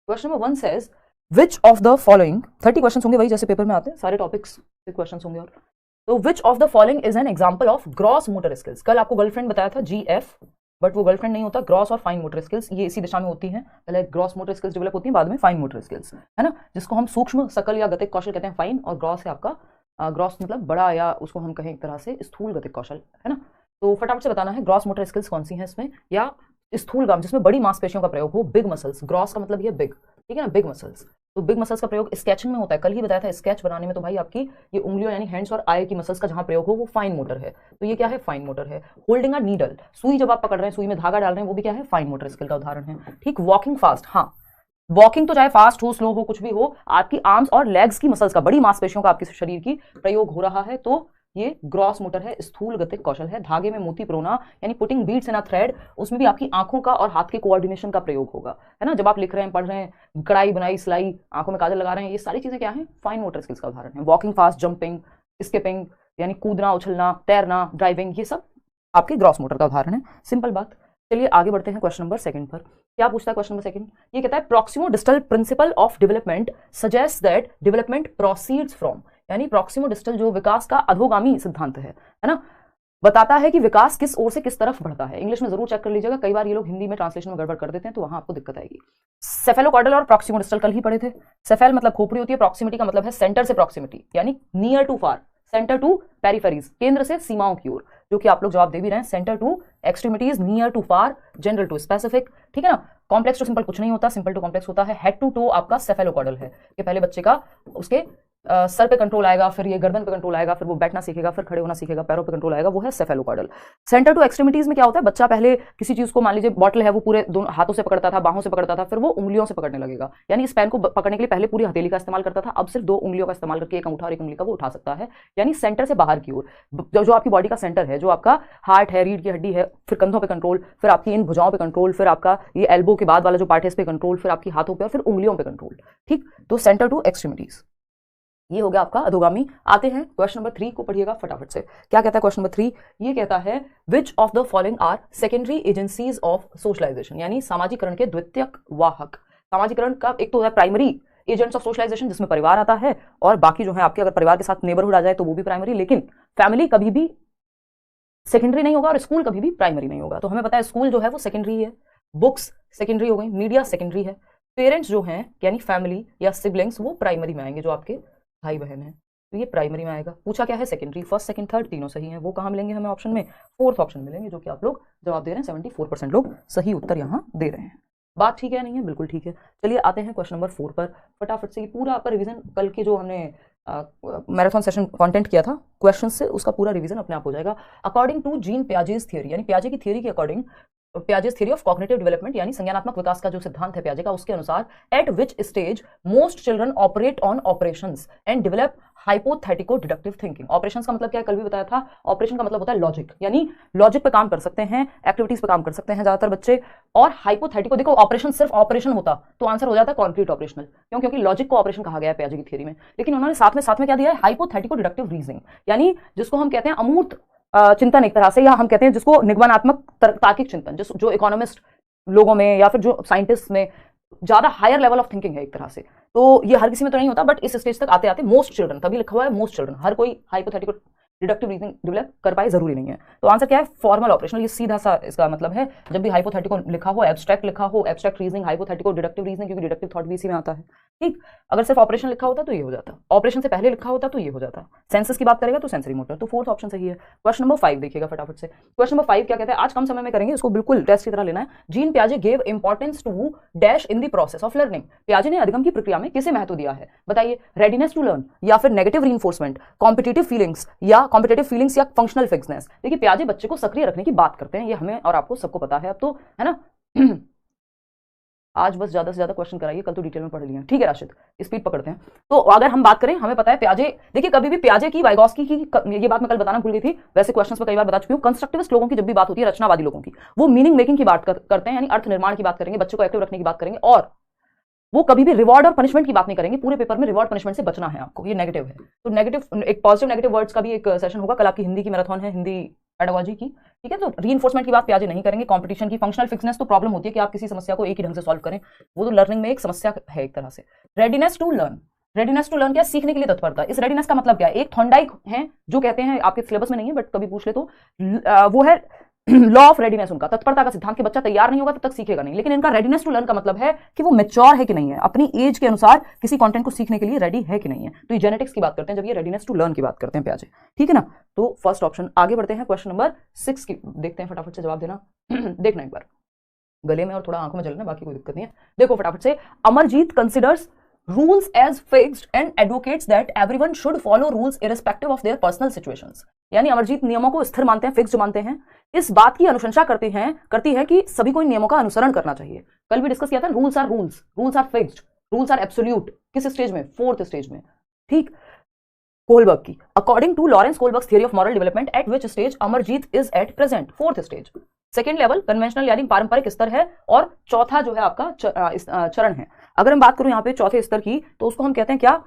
Question number 1 says which of the following, 30 question होंगे वही जैसे पेपर में आते हैं, सारे टॉपिक्स के क्वेश्चन होंगे। और तो विच of the following is an example of gross motor skills. कल आपको गर्लफ्रेंड बताया था GF, बट वो गर्लफ्रेंड नहीं होता, ग्रॉस और फाइन मोटर स्किल्स ये इसी दिशा में होती हैं। पहले ग्रॉस मोटर स्किल्स डेवलप होती हैं, बाद में फाइन मोटर स्किल्स, है ना, जिसको हम सूक्ष्म सकल या गतिक कौशल कहते हैं फाइन, और ग्रॉस है आपका ग्रॉस मतलब बड़ा, या उसको हम कहें एक तरह से स्थूल गतिक कौशल, है ना। तो फटाफट से बताना है ग्रॉस मोटर स्किल्स कौन सी हैं इसमें, या स्थूल गाम जिसमें बड़ी मांसपेशियों का प्रयोग हो, बिग मसल्स, ग्रॉस का मतलब ये बिग, ठीक है ना, बिग मसल्स। तो बिग मसल्स का प्रयोग स्केचिंग में होता है, कल ही बताया था स्केच बनाने में, तो भाई आपकी ये उंगलियों यानी हैंड्स और आई की मसल्स का जहां प्रयोग हो वो फाइन मोटर है। तो ये क्या है, फाइन मोटर है। होल्डिंग अ नीडल, सुई जब आप पकड़ रहे हैं, सुई में धागा डाल रहे हैं, वो भी क्या है, फाइन मोटर स्किल का उदाहरण है। ठीक, वॉकिंग फास्ट, हाँ वॉकिंग तो चाहे फास्ट हो स्लो हो कुछ भी हो, आपकी आर्म्स और लेग्स की मसल्स का, बड़ी मांसपेशियों का आपके शरीर की प्रयोग हो रहा है, तो ये ग्रॉस मोटर है, स्थूल गतिक कौशल है। धागे में मोती परोना यानी पुटिंग बीड्स इन अ थ्रेड, उसमें भी आपकी आंखों का और हाथ के कोऑर्डिनेशन का प्रयोग होगा, है ना। जब आप लिख रहे हैं, पढ़ रहे हैं, कढ़ाई बनाई सिलाई, आंखों में काजल लगा रहे हैं, ये सारी चीजें क्या हैं, फाइन मोटर स्किल्स का उदाहरण है। वॉकिंग फास्ट, जंपिंग, स्किपिंग यानी कूदना, उछलना, तैरना, ड्राइविंग, ये सब आपके ग्रॉस मोटर का उदाहरण है। सिंपल बात। चलिए आगे बढ़ते हैं क्वेश्चन नंबर 2 पर। क्या पूछता है क्वेश्चन नंबर 2? ये कहता है proximo distal principle of development suggest that development proceeds from, यानी प्रॉक्सिमो डिस्टल जो विकास का अधोगामी सिद्धांत है ना, बताता है कि विकास किस ओर से किस तरफ बढ़ता है। इंग्लिश में जरूर चेक कर लीजिएगा, कई बार ये लोग हिंदी में ट्रांसलेशन में गड़बड़ कर देते हैं, तो वहां आपको दिक्कत आएगी। सेफेलोकॉर्डल और प्रॉक्सिमो डिस्टल कल ही पढ़े थे। सेफेल मतलब खोपड़ी होती है, प्रॉक्सिमिटी का मतलब है सेंटर से प्रॉक्सिमिटी, यानी near to far, centre to peripheries, केंद्र से सीमाओं की ओर, जो कि आप लोग जवाब दे भी रहे हैं, centre to extremities, near to far, general to specific, ठीक है ना। कॉम्प्लेक्स टू सिंपल कुछ नहीं होता, सिंपल टू कॉम्प्लेक्स होता है। हेड टू टो आपका सेफेलोकॉर्डल है, कि पहले बच्चे का उसके सर पे कंट्रोल आएगा, फिर ये गर्दन पे कंट्रोल आएगा, फिर वो बैठना सीखेगा, फिर खड़े होना सीखेगा, पैरों पे कंट्रोल आएगा, वो है सेफेलोकॉर्डल। सेंटर टू एक्सट्रीमिटीज में क्या होता है, बच्चा पहले किसी चीज को, मान लीजिए बॉटल है, वो पूरे दोनों हाथों से पकड़ता था, बाहों से पकड़ता था, फिर वो उंगलियों से पकड़ने लगेगा, यानी इस पेन को पकड़ने के लिए पहले पूरी हथेली का इस्तेमाल करता था, अब सिर्फ 2 उंगलियों का इस्तेमाल करके एक अंगूठा और एक उंगली का वो उठा सकता है, यानी सेंटर से बाहर की ओर। जो आपकी बॉडी का सेंटर है, जो आपका हार्ट है, रीढ़ की हड्डी है, फिर कंधों पे कंट्रोल, फिर आपकी इन भुजाओं पे कंट्रोल, फिर आपका ये एल्बो के बाद वाला जो पार्ट है इस पे कंट्रोल, फिर आपकी हाथों पे और फिर उंगलियों पे कंट्रोल। ठीक, तो सेंटर टू एक्सट्रीमिटीज ये हो गया आपका अधोगामी। आते हैं क्वेश्चन नंबर 3 को, पढ़िएगा फटाफट से। क्या कहता है क्वेश्चन नंबर 3? ये कहता है which of the following are secondary agencies of socialisation, यानी सामाजिकरण के द्वितीयक वाहक। सामाजिकरण का एक तो है प्राइमरी एजेंट्स ऑफ सोशलाइजेशन, जिसमें परिवार आता है, और बाकी जो है आपके, अगर परिवार के साथ नेबरहुड आ जाए तो वो भी प्राइमरी, लेकिन फैमिली कभी भी सेकेंडरी नहीं होगा और स्कूल कभी भी प्राइमरी नहीं होगा। तो हमें पता है स्कूल जो है वो सेकेंडरी है, बुक्स सेकेंडरी हो गई, मीडिया सेकेंडरी है, पेरेंट्स जो हैं यानी फैमिली या सिबलिंग्स वो प्राइमरी में आएंगे, जो आपके भाई बहन है, तो ये प्राइमरी में आएगा। पूछा क्या है, सेकेंडरी। फर्स्ट सेकंड थर्ड तीनों सही हैं, वो कहाँ मिलेंगे हमें ऑप्शन में, 4th ऑप्शन मिलेंगे, जो कि आप लोग जवाब दे रहे हैं। 74% लोग सही उत्तर यहाँ दे रहे हैं। बात ठीक है नहीं है, बिल्कुल ठीक है। चलिए आते हैं क्वेश्चन नंबर 4 पर फटाफट से। पूरा आपका रिवीजन कल के जो हमने मैराथन सेशन कंटेंट किया था क्वेश्चन से, उसका पूरा रिवीजन अपने आप हो जाएगा। According to Jean Piaget's theory, यानी पियाजे की थियरी के according, Piaget's theory of cognitive development यानी संज्ञानात्मक विकास का जो सिद्धांत है पियाजे का, उसके अनुसार at which stage most children operate on operations and develop hypothetico deductive thinking. Operations का मतलब क्या है, कल भी बताया था। ऑपरेशन का मतलब होता है लॉजिक, यानी लॉजिक पे काम कर सकते हैं, एक्टिविटीज पे काम कर सकते हैं ज्यादातर बच्चे। और हाइपोथेटिको, देखो ऑपरेशन सिर्फ ऑपरेशन होता तो आंसर हो जाता है कॉन्क्रीट ऑपरेशनल, क्यों? क्योंकि लॉजिक को ऑपरेशन कहा गया है पियाजे की थ्योरी में, लेकिन उन्होंने साथ में क्या दिया है, हाइपोथेटिको डिडक्टिव रीजनिंग, यानी जिसको हम कहते हैं अमूर्त चिंतन एक तरह से, या हम कहते हैं जिसको निगमनात्मक तार्किक चिंतन, जो इकोनॉमिस्ट लोगों में या फिर जो साइंटिस्ट में ज्यादा हायर लेवल ऑफ थिंकिंग है एक तरह से। तो ये हर किसी में तो नहीं होता, बट इस स्टेज तक आते आते मोस्ट चिल्ड्रन, तभी लिखा हुआ है मोस्ट चिल्ड्रन, हर कोई हाइपोथेटिकल डिडक्टिव रीजनिंग डेवलप कर पाए जरूरी नहीं है। तो आंसर क्या है, फॉर्मल ऑपरेशनल। ये सीधा सा इसका मतलब है, जब भी हाइपोथेटिको लिखा हो, एब्स्ट्रैक्ट लिखा हो, एब्स्ट्रैक्ट रीजनिंग, हाइपोथेटिको डिडक्टिव रीजनिंग, क्योंकि डिडक्टिव थॉट भी इसी में आता है। ठीक, अगर सिर्फ ऑपरेशन लिखा होता तो ये हो जाता, ऑपरेशन से पहले लिखा होता तो ये हो जाता। सेंसस की बात करेगा तो सेंसरी मोटर, तो 4th ऑप्शन सही है। क्वेश्चन नंबर 5 देखिएगा फटाफट से। क्वेश्चन नंबर 5 क्या कहता है, आज कम समय में करेंगे, इसको बिल्कुल टेस्ट की तरह लेना है। जीन पियाजे gave importance to dash in the process of learning. पियाजे ने अधिगम की प्रक्रिया में किसे महत्व दिया है, बताइए। रेडीनेस टू लर्न, या फिर नेगेटिव रीइंफोर्समेंट, कॉम्पिटिटिव फीलिंग्स या फंक्शनल फिक्सनेस। देखिए पियाजे बच्चे को सक्रिय रखने की बात करते हैं, ये हमें और आपको सबको पता है अब तो, है ना। आज बस ज्यादा से ज्यादा क्वेश्चन कराइए, कल तो डिटेल में पढ़ लिए। ठीक है राशिद, स्पीड पकड़ते हैं। तो अगर हम बात करें, हमें पता है पियाजे, देखिए कभी भी पियाजे की, वाइगॉस्की की, ये बात मैं कल बताना भूल गई थी, वैसे क्वेश्चंस में कई बार बता चुकी हूं। कंस्ट्रक्टिविस्ट लोगों की जब भी बात होती है, रचनावादी लोगों की, वो मीनिंग मेकिंग की बात करते हैं, यानी अर्थ निर्माण की बात करेंगे, बच्चे को एक्टिव रखने की बात करेंगे, और वो कभी भी रिवॉर्ड और पनिशमेंट की बात नहीं करेंगे। पूरे पेपर में रिवॉर्ड पनिशमेंट से बचना है आपको, ये नेगेटिव है। तो नेगेटिव, एक पॉजिटिव नेगेटिव वर्ड्स का भी एक सेशन होगा कल। आपकी हिंदी की मैराथन है, हिंदी पेडागोजी की, ठीक है। तो रीइंफोर्समेंट की बात प्याजे नहीं करेंगे। कंपटीशन की, फंक्शनल फिक्सनेस तो प्रॉब्लम होती है कि आप किसी समस्या को एक ही ढंग से सॉल्व करें, वो तो लर्निंग में एक समस्या है एक तरह से। Readiness to learn, readiness to learn क्या, सीखने के लिए तत्परता। इस रेडीनेस का मतलब क्या है, एक थॉर्नडाइक है जो कहते हैं, आपके सिलेबस में नहीं है बट कभी पूछ ले तो, वो है लॉ ऑफ रेडीनेस, उनका तत्परता का सिद्धांत कि बच्चा तैयार नहीं होगा तब तक सीखेगा नहीं। लेकिन इनका रेडीनेस टू लर्न का मतलब है कि वो मैच्योर है कि नहीं है, अपनी एज के अनुसार किसी कंटेंट को सीखने के लिए रेडी है कि नहीं है। तो ये जेनेटिक्स की बात करते हैं जब ये रेडीनेस टू लर्न की बात करते हैं प्याजे, ठीक है ना। तो फर्स्ट ऑप्शन। आगे बढ़ते हैं क्वेश्चन नंबर 6 की, देखते हैं फटाफट से जवाब देना। देखना एक बार, गले में और थोड़ा आंखों में जलना, बाकी कोई दिक्कत नहीं है। देखो फटाफट से, Amarjeet considers rules as fixed and advocates that everyone should follow rules irrespective of their personal situations। यानी अमरजीत नियमों को स्थिर मानते हैं, फिक्स्ड मानते हैं, इस बात की अनुशंसा करती है कि सभी को इन नियमों का अनुसरण करना चाहिए। कल भी डिस्कस किया था, rules are rules, rules are fixed, rules are absolute. किस स्टेज में, 4th स्टेज में, ठीक। कोलबर्ग की, according to Lawrence Kohlberg's theory of moral development at which stage Amarjeet is at present, 4th stage. Second level conventional यानी पारंपरिक स्तर है, और चौथा जो है आपका चरण है। अगर हम बात करूं यहाँ पे चौथे स्तर की, तो उसको हम कहते हैं क्या,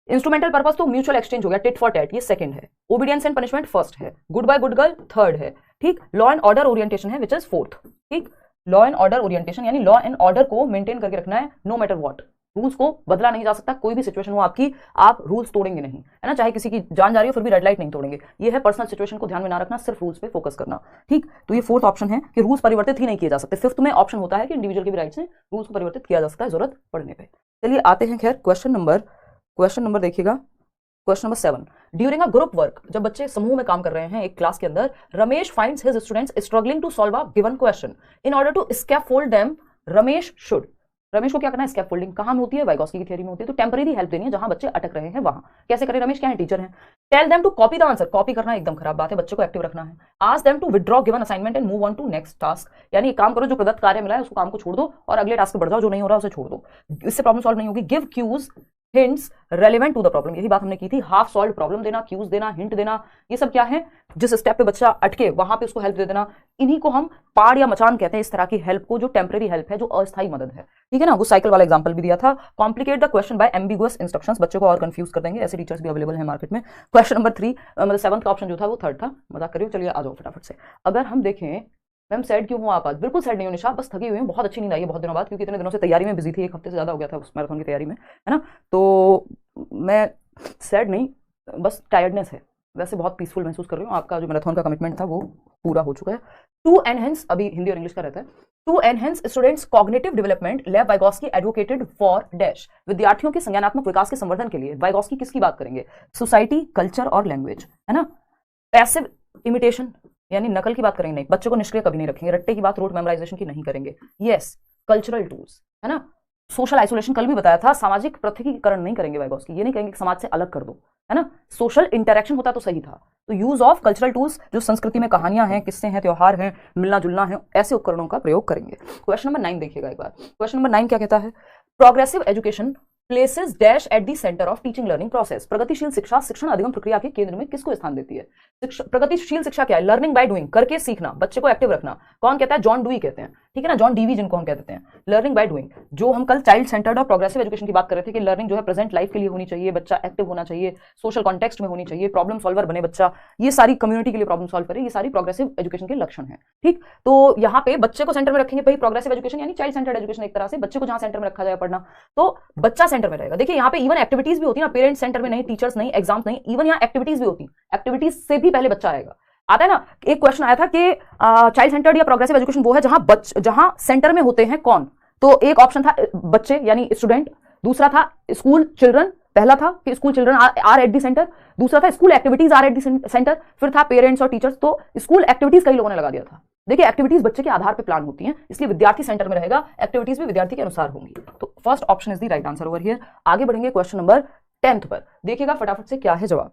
इंस्ट्रूमेंटल पर्पस तो म्यूचुअल एक्सचेंज हो गया, टिट फॉर टैट, ये सेकंड है। ओबीडियंस एंड पनिशमेंट फर्स्ट है। Good boy good girl third है, ठीक। लॉ एंड ऑर्डर ओरिएंटेशन है विच इज 4th, ठीक। लॉ एंड ऑर्डर ओरिएंटेशन यानी लॉ एंड ऑर्डर को मेंटेन करके रखना है, नो मैटर व्हाट। रूल्स को बदला नहीं जा सकता, कोई भी सिचुएशन हो आपकी, आप रूल्स तोड़ेंगे नहीं, है ना। चाहे किसी की जान जा रही हो फिर भी रेड लाइट नहीं तोड़ेंगे। ये है पर्सनल सिचुएशन को ध्यान में ना रखना, सिर्फ रूल्स पे फोकस करना, ठीक। तो ये 4th ऑप्शन है कि रूल्स परिवर्तित ही नहीं किए जा सकते। 5th में ऑप्शन होता है कि इंडिविजुअल के भी राइट्स हैं, रूल्स को परिवर्तित किया जा सकता है जरूरत पड़ने पर। चलिए आते हैं खैर क्वेश्चन नंबर देखिएगा, question number 7। During a group work, जब बच्चे समूह में काम कर रहे हैं एक क्लास के अंदर, Ramesh finds his students struggling to solve a given question. In order to scaffold them, Ramesh को क्या करना है, स्कैफोल्डिंग कहां में होती है, वाइगोस्की की थ्योरी में होती है। तो टेम्परेरी हेल्प देनी है जहां बच्चे अटक रहे हैं वहां। कैसे करें, रमेश क्या है, टीचर है। Tell them to copy the answer, copy करना एकदम खराब बात है, बच्चे को एक्टिव रखना है। Ask them to withdraw given assignment and move on to next task, यानी एक काम करो, जो प्रदत्त कार्य मिला है उसको काम को छोड़ दो और अगले टास्क पे बढ़ जाओ, जो नहीं हो रहा उसे छोड़ दो, इससे प्रॉब्लम सॉल्व नहीं होगी। Give cues hints relevant to the problem, यही बात हमने की थी। हाफ सॉल्व प्रॉब्लम देना, क्यूज देना, हिंट देना, ये सब क्या है, जिस स्टेप पे बच्चा अटके वहां पे उसको हेल्प दे देना। इन्हीं को हम पाड़ या मचान कहते हैं, इस तरह की हेल्प को, जो टेम्परेरी हेल्प है, जो अस्थायी मदद है, ठीक है ना। वो साइकिल वाला एग्जांपल भी दिया था। Complicate the question by ambiguous instructions, बच्चों को और कंफ्यूज कर देंगे, ऐसे टीचर्स भी अवेलेबल हैं मार्केट में। क्वेश्चन नंबर 3, मतलब 7th का ऑप्शन जो था वो 3rd था, मजाक करिए। चलिए आ जाओ फटाफट से। अगर हम देखें, मैम सैड क्यों हो आप आज, बिल्कुल सैड नहीं हो निशा, बस थकी हुई हूँ, बहुत अच्छी नींद आई है बहुत दिनों बाद, क्योंकि इतने दिनों से तैयारी में बिजी थी, 1 हफ्ते से ज्यादा हो गया था उस मैराथन की तैयारी में, है ना। तो मैं सैड नहीं, बस टायर्डनेस है। वैसे बहुत पीसफुल महसूस कर रही हूँ, आपका जो मैराथन का कमिटमेंट था वो पूरा हो चुका है। टू एनहेंस, अभी हिंदी और इंग्लिश का रहता है। To enhance students cognitive development, Lev Vygotsky advocated for dash, विद्यार्थियों के संज्ञानात्मक विकास के संवर्धन के लिए वाइगोस्की किसकी बात करेंगे, सोसाइटी, कल्चर और लैंग्वेज, है ना। पैसिव इमिटेशन यानी नकल की बात करेंगे नहीं, बच्चों को निष्क्रिय कभी नहीं रखेंगे, रट्टे की बात, रोट मेमोराइजेशन की नहीं करेंगे। यस, कल्चरल टूल्स, है ना। सोशल आइसोलेशन कल भी बताया था, सामाजिक पृथकीकरण नहीं करेंगे वाइगोस्की, ये नहीं कहेंगे कि समाज से अलग कर दो, है ना। सोशल इंटरेक्शन होता तो सही था। तो यूज ऑफ कल्चरल टूल्स, जो संस्कृति में कहानियां हैं, किस्से हैं, त्योहार हैं, मिलना जुलना है, ऐसे उपकरणों का प्रयोग करेंगे। क्वेश्चन नंबर 9 देखिएगा एक बार। क्वेश्चन नंबर 9 क्या कहता है, progressive education places dash at the centre of teaching learning process, प्रगतिशील शिक्षा शिक्षण अधिगम प्रक्रिया के केंद्र में किसको स्थान देती है। प्रगतिशील शिक्षा क्या है, लर्निंग बाय डूइंग, करके सीखना, बच्चे को एक्टिव रखना। कौन कहता है, जॉन डुई कहते हैं, ठीक है ना, जॉन डीवी जिनको हम कहते हैं। लर्निंग बाय डूइंग, जो हम कल चाइल्ड सेंटर्ड और प्रोग्रेसिव एजुकेशन की बात कर रहे थे कि लर्निंग जो है प्रेजेंट लाइफ के लिए होनी चाहिए, बच्चा एक्टिव होना चाहिए, सोशल कॉन्टेक्स्ट में होनी चाहिए, प्रॉब्लम सॉल्वर बने बच्चा, ये सारी कम्युनिटी के लिए प्रॉब्लम सॉल्व करे, ये सारी प्रोग्रेसिव एजुकेशन के लक्षण है, ठीक। तो यहाँ पे बच्चे को सेंटर में रखेंगे, भाई प्रोग्रेसिव एजुकेशन यानी चाइल्ड सेंटर्ड एजुकेशन, एक तरह से बच्चे को जहां सेंटर में रखा जाए पढ़ना, तो बच्चा सेंटर में रहेगा। देखिए यहाँ पे इवन एक्टिविटीज भी होती है ना, पेरेंट्स सेंटर में नहीं, टीचर्स नहीं, एग्जाम्स नहीं, इवन यहाँ एक्टिविटीज भी होती, एक्टिविटीज से भी पहले बच्चा आएगा। आता है ना, एक क्वेश्चन आया था कि चाइल्ड सेंटर्ड या प्रोग्रेसिव एजुकेशन वो है जहां सेंटर में होते हैं कौन, तो एक ऑप्शन था बच्चे यानी स्टूडेंट, दूसरा था स्कूल चिल्ड्रन, पहला था कि school children are at the centre, दूसरा था school activities are at the centre, फिर था पेरेंट्स और टीचर्स। तो स्कूल एक्टिविटीज कई लोगों ने लगा दिया था। देखिए एक्टिविटीज बच्चे के आधार पर प्लान होती हैं, इसलिए विद्यार्थी सेंटर में रहेगा, एक्टिविटीज भी विद्यार्थी के अनुसार होंगी। तो first option is the right answer over here. आगे बढ़ेंगे क्वेश्चन नंबर 10 पर, देखिएगा फटाफट से क्या है जवाब।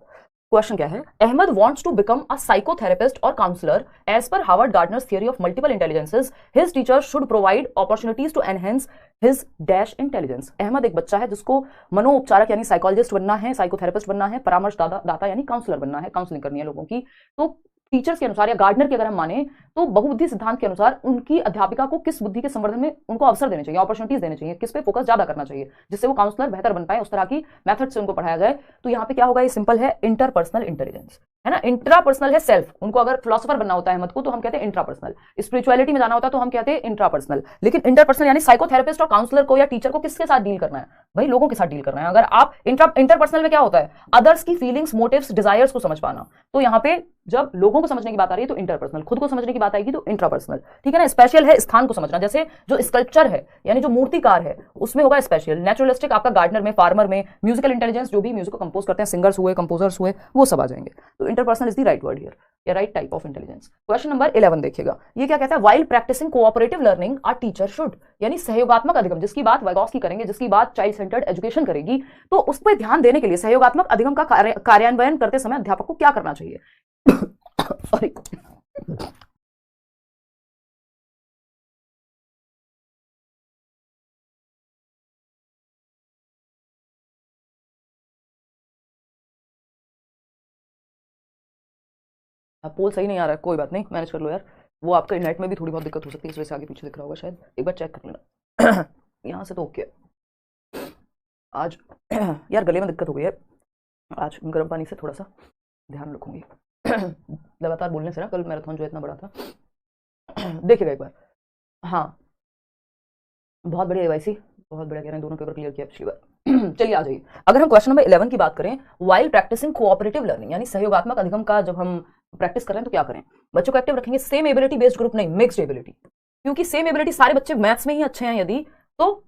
क्वेश्चन क्या है, Ahmed wants to become a psychotherapist और counsellor as per Harvard Gardner's theory of multiple intelligences, his teachers should provide opportunities to enhance his dash intelligence. Ahmed एक बच्चा है जिसको मनोउपचारक यानी साइकोलॉजिस्ट बनना है, साइकोथेरेपिस्ट बनना है, परामर्श दाता यानी काउंसलर बनना है, काउंसलिंग करनी है लोगों की। तो टीचर्स के अनुसार या गार्डनर के अगर हम माने तो बहुबुद्धि सिद्धांत के अनुसार उनकी अध्यापिका को किस बुद्धि के संवर्धन में उनको अवसर देने चाहिए, अपॉर्चुनिटीज देने चाहिए, किस पे फोकस ज्यादा करना चाहिए जिससे वो काउंसलर बेहतर बन पाए, उस तरह की मेथड से उनको पढ़ाया जाए। तो यहाँ पे क्या होगा, ये सिंपल है, इंटरपर्सनल इंटेलिजेंस। है ना। इंट्रापर्सनल है सेल्फ, उनको अगर फिलोसोफर बनना होता है अहमद को तो हम कहते हैं इंट्रापर्सनल, स्पिरिचुअलिटी में जाना होता है तो हम कहते हैं इंट्रापर्सनल। लेकिन इंटरपर्सनल यानी साइकोथेरेपिस्ट और काउंसलर को या टीचर को किसके साथ डील करना है, भाई लोगों के साथ डील करना है। अगर आप इंटरपर्सनल में क्या होता है, अदर्स की फीलिंग्स, मोटिव्स, डिजायर्स को समझ पाना, तो यहाँ पे जब लोगों को समझने की बात आ रही है तो इंटरपर्सनल, खुद को समझने की बात आएगी तो इंट्रापर्सनल, ठीक है ना। स्पेशल है स्थान को समझना, जैसे जो स्कल्पचर है यानी जो मूर्तिकार है उसमें होगा स्पेशल, नेचुरलिस्टिक आपका गार्डनर में, फार्मर में, म्यूजिकल इंटेलिजेंस जो भी म्यूजिक को कंपोज करते हैं, सिंगर्स हुए, कंपोजर्स हुए, वो सब आ जाएंगे। तो interpersonal is the right word here या right type of intelligence. Question number 11 देखिएगा, ये क्या कहता है, while practising cooperative learning a teacher should, यानी सहयोगात्मक अधिगम, जिसकी बात वाइगॉस्की करेंगे, जिसकी बात चाइल्ड सेंटर्ड एजुकेशन करेगी, तो उस पर ध्यान देने के लिए सहयोगात्मक अधिगम का कार्यान्वयन करते समय अध्यापक को क्या करना चाहिए। सॉरी, पोल सही नहीं आ रहा है, कोई बात नहीं, मैनेज कर लो यार। वो आपका नेट में भी थोड़ी बहुत दिक्कत हो सकती है, इस वजह से आगे पीछे दिख रहा होगा शायद, एक बार चेक कर लेना। यहाँ से तो ओके आज। यार गले में दिक्कत हो गई है आज, गर्म पानी से थोड़ा सा ध्यान रखूंगी। लगातार बोलने से ना, कल मैराथन जो इतना बड़ा था। देखिएगा एक बार, हाँ बहुत बढ़िया एवाईसी, बहुत बढ़िया कह रहे हैं, दोनों पेपर क्लियर किया पिछली बार। चलिए आ जाइए, अगर हम क्वेश्चन नंबर 11 की बात करें, वाइल प्रैक्टिसिंग कोऑपरेटिव लर्निंग यानी सहयोगात्मक अधिगम का जब हम प्रैक्टिस कर रहे हैं तो क्या करें, बच्चों को एक्टिव रखेंगे। सेम एबिलिटी बेस्ड ग्रुप नहीं, मिक्स्ड एबिलिटी, क्योंकि सेम एबिलिटी सारे बच्चे मैथ्स में ही अच्छे हैं यदि, तो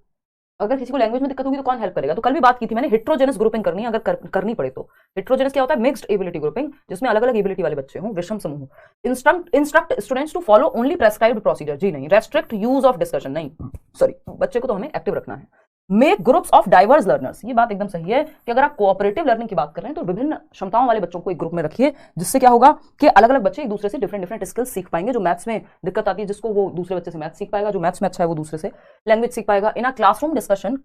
अगर किसी को लैंग्वेज में दिक्कत होगी तो कौन हेल्प करेगा। तो कल भी बात की थी मैंने, हेट्रोजेनस ग्रुपिंग करनी है अगर करनी पड़े तो। हेट्रोजेनस क्या होता है, मिक्स्ड एबिलिटी ग्रुपिंग, जिसमें अलग अलग एबिलिटी वाले बच्चे हों, विषम समूह। Instruct students to follow only prescribed procedure, जी नहीं, रेस्ट्रिक्ट यूज ऑफ डिस्कशन नहीं, सॉरी, बच्चे को तो हमें एक्टिव रखना है। Make groups of diverse learners, ये बात एकदम सही है कि अगर आप कोऑपरेटिव लर्निंग की बात कर रहे हैं तो विभिन्न क्षमताओं वाले बच्चों को एक ग्रुप में रखिए, जिससे क्या होगा कि अलग अलग बच्चे एक दूसरे से डिफरेंट स्किल्स सीख पाएंगे। जो मैथ्स में दिक्कत आती है जिसको, वो दूसरे बच्चे से मैथ्स सीख पाएगा, जो मैथ्स में अच्छा है वो दूसरे से लैंग्वेज सीख पाएगा। In a classroom discussion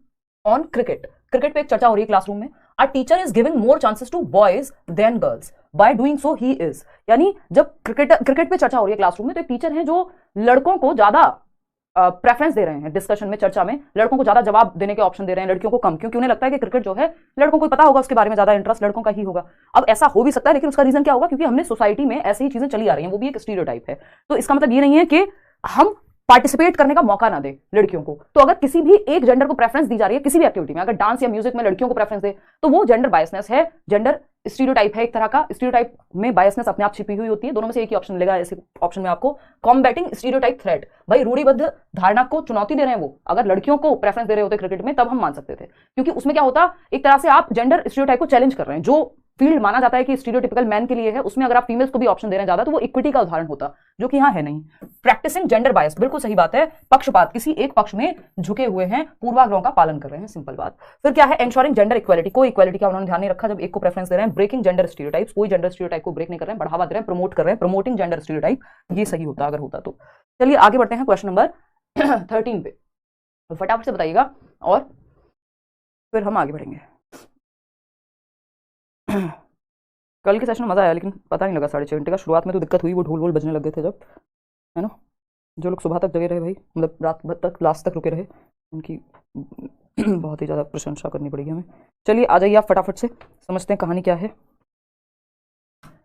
on cricket, cricket पे एक चर्चा हो रही है क्लासरूम में, a teacher is giving more chances to boys than girls, by doing so he is, यानी जब क्रिकेट पे चर्चा हो रही है क्लासरूम में तो एक टीचर है जो लड़कों को ज्यादा प्रेफरेंस दे रहे हैं डिस्कशन में, चर्चा में, लड़कों को ज्यादा जवाब देने के ऑप्शन दे रहे हैं, लड़कियों को कम, क्योंकि उन्हें लगता है कि क्रिकेट जो है लड़कों को पता होगा, उसके बारे में ज्यादा इंटरेस्ट लड़कों का ही होगा। अब ऐसा हो भी सकता है, लेकिन उसका रीजन क्या होगा, क्योंकि हमने सोसाइटी में ऐसी ही चीजें चली आ रही हैं, वो भी एक स्टीरियोटाइप है। तो इसका मतलब ये नहीं है कि हम पार्टिसिपेट करने का मौका ना दे लड़कियों को। तो अगर किसी भी एक जेंडर को प्रेफरेंस दी जा रही है किसी भी एक्टिविटी में, अगर डांस या म्यूजिक में लड़कियों को प्रेफरेंस दे तो वो जेंडर बायसनेस है, जेंडर स्टीरियोटाइप है एक तरह का। स्टीरियोटाइप में बायसनेस अपने आप छिपी हुई होती है, दोनों में से एक ही ऑप्शन मिलेगा ऐसे ऑप्शन में आपको। कॉम्बैटिंग स्टीरियोटाइप थ्रेट, भाई रूढ़िबद्ध धारणा को चुनौती दे रहे हैं वो, अगर लड़कियों को प्रेफरेंस दे रहे होते क्रिकेट में तब हम मान सकते थे, क्योंकि उसमें क्या होता, एक तरह से आप जेंडर स्टीरियोटाइप को चैलेंज कर रहे हैं। जो फील्ड माना जाता है कि स्टीरियोटिपिकल मैन के लिए है, उसमें अगर आप फीमेल्स को भी ऑप्शन दे रहे हैं ज्यादा तो वो इक्विटी का उदाहरण होता, जो कि यहाँ है नहीं। प्रैक्टिसिंग जेंडर बायस, बिल्कुल सही बात है, पक्षपात, किसी एक पक्ष में झुके हुए हैं, पूर्वाग्रहों का पालन कर रहे हैं, सिंपल बात। फिर क्या है, एंश्योरिंग जेंडर इक्वालिटी, कोई इक्वालिटी का उन्होंने ध्यान नहीं रखा जब एक को प्रेफरेंस दे रहे हैं। ब्रेकिंग जेंडर स्टीरियोटाइप्स, कोई जेंडर स्टीरियोटाइप को ब्रेक नहीं कर रहे हैं, बढ़ावा दे रहे हैं, प्रमोट कर रहे हैं, प्रमोटिंग जेंडर स्टीरियोटाइप, ये सही होता अगर होता तो। चलिए आगे बढ़ते हैं क्वेश्चन नंबर 13 पे, तो फटाफट से बताइएगा और फिर हम आगे बढ़ेंगे। कल के सेशन में मजा आया, लेकिन पता नहीं लगा 6:30 घंटे का, शुरुआत में तो दिक्कत हुई, वो ढोल वोल बजने लग गए थे जब, है ना। जो लोग सुबह तक जगे रहे भाई, मतलब रात भर तक, लास्ट तक रुके रहे, उनकी बहुत ही ज़्यादा प्रशंसा करनी पड़ेगी हमें। चलिए आ जाइए आप फटाफट से, समझते हैं कहानी क्या है।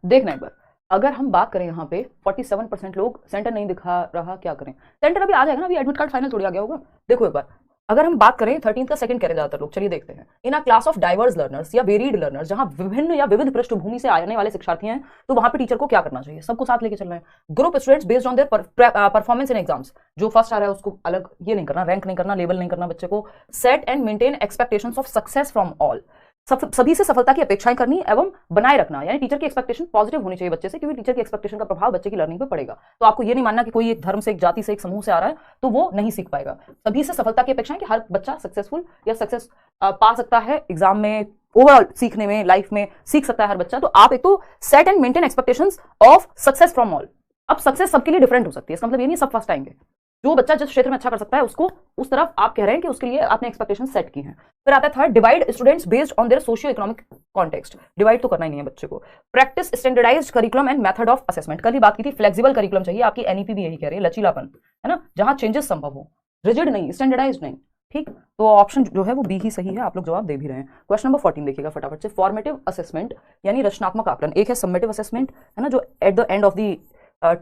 देखना एक बार, अगर हम बात करें यहाँ पे 47% लोग सेंटर नहीं दिखा रहा, क्या करें। सेंटर अभी आ जाएगा ना, अभी एडमिट कार्ड फाइनल थोड़ी आ गया होगा। देखो एक बार, अगर हम बात करें 13 का सेकंड कह रहे ज्यादातर लोग, चलिए देखते हैं। In a class of diverse learners या वेरीड लर्नर्स, जहां विभिन्न या विविध पृष्ठभूमि से आने वाले शिक्षार्थी हैं, तो वहां पे टीचर को क्या करना चाहिए, सबको साथ लेके चलना है। Group students based on their performance in exams, जो फर्स्ट आ रहा है उसको अलग ये नहीं करना, रैंक नहीं करना, लेबल नहीं करना बच्चे को। Set and maintain expectations of success from all, सभी से सफलता की अपेक्षाएं करनी एवं बनाए रखना, यानी टीचर की एक्सपेक्टेशन पॉजिटिव होनी चाहिए बच्चे से, क्योंकि टीचर की एक्सपेक्टेशन का प्रभाव बच्चे की लर्निंग पे पड़ेगा। तो आपको ये नहीं मानना कि कोई एक धर्म से, एक जाति से, एक समूह से आ रहा है तो वो नहीं सीख पाएगा। सभी से सफलता की अपेक्षाएं कि हर बच्चा सक्सेसफुल या सक्सेस पा सकता है एग्जाम में, ओवरऑल सीखने में, लाइफ में सीख सकता है हर बच्चा। तो आप एक तो set and maintain expectations of success from all. अब सक्सेस सबके लिए डिफरेंट हो सकती है, इसका मतलब ये नहीं सब फर्स्ट आएंगे। जो बच्चा जिस क्षेत्र में अच्छा कर सकता है उसको उस तरफ आप कह रहे हैं कि उसके लिए आपने एक्सपेक्टेशन सेट की हैं। फिर आता है third, divide students based on their socio economic context, divide तो करना ही नहीं है बच्चे को। Practice standardised curriculum and method of assessment, कल ही बात की थी, फ्लेक्सिबल करिकुलम चाहिए, आपकी एनईपी भी यही कह रही है, लचीलापन, है ना, जहां चेंजेस संभव हो, रिजिड नहीं, स्टैंडर्डाइज्ड नहीं। ठीक, तो ऑप्शन जो है वो बी ही सही है, आप लोग जवाब दे भी रहे हैं। क्वेश्चन नंबर 14 देखिएगा फटाफट से। फॉर्मेटिव असेसमेंट यानी रचनात्मक आकलन, एक है समेटिव असेसमेंट है ना, जो at the end of the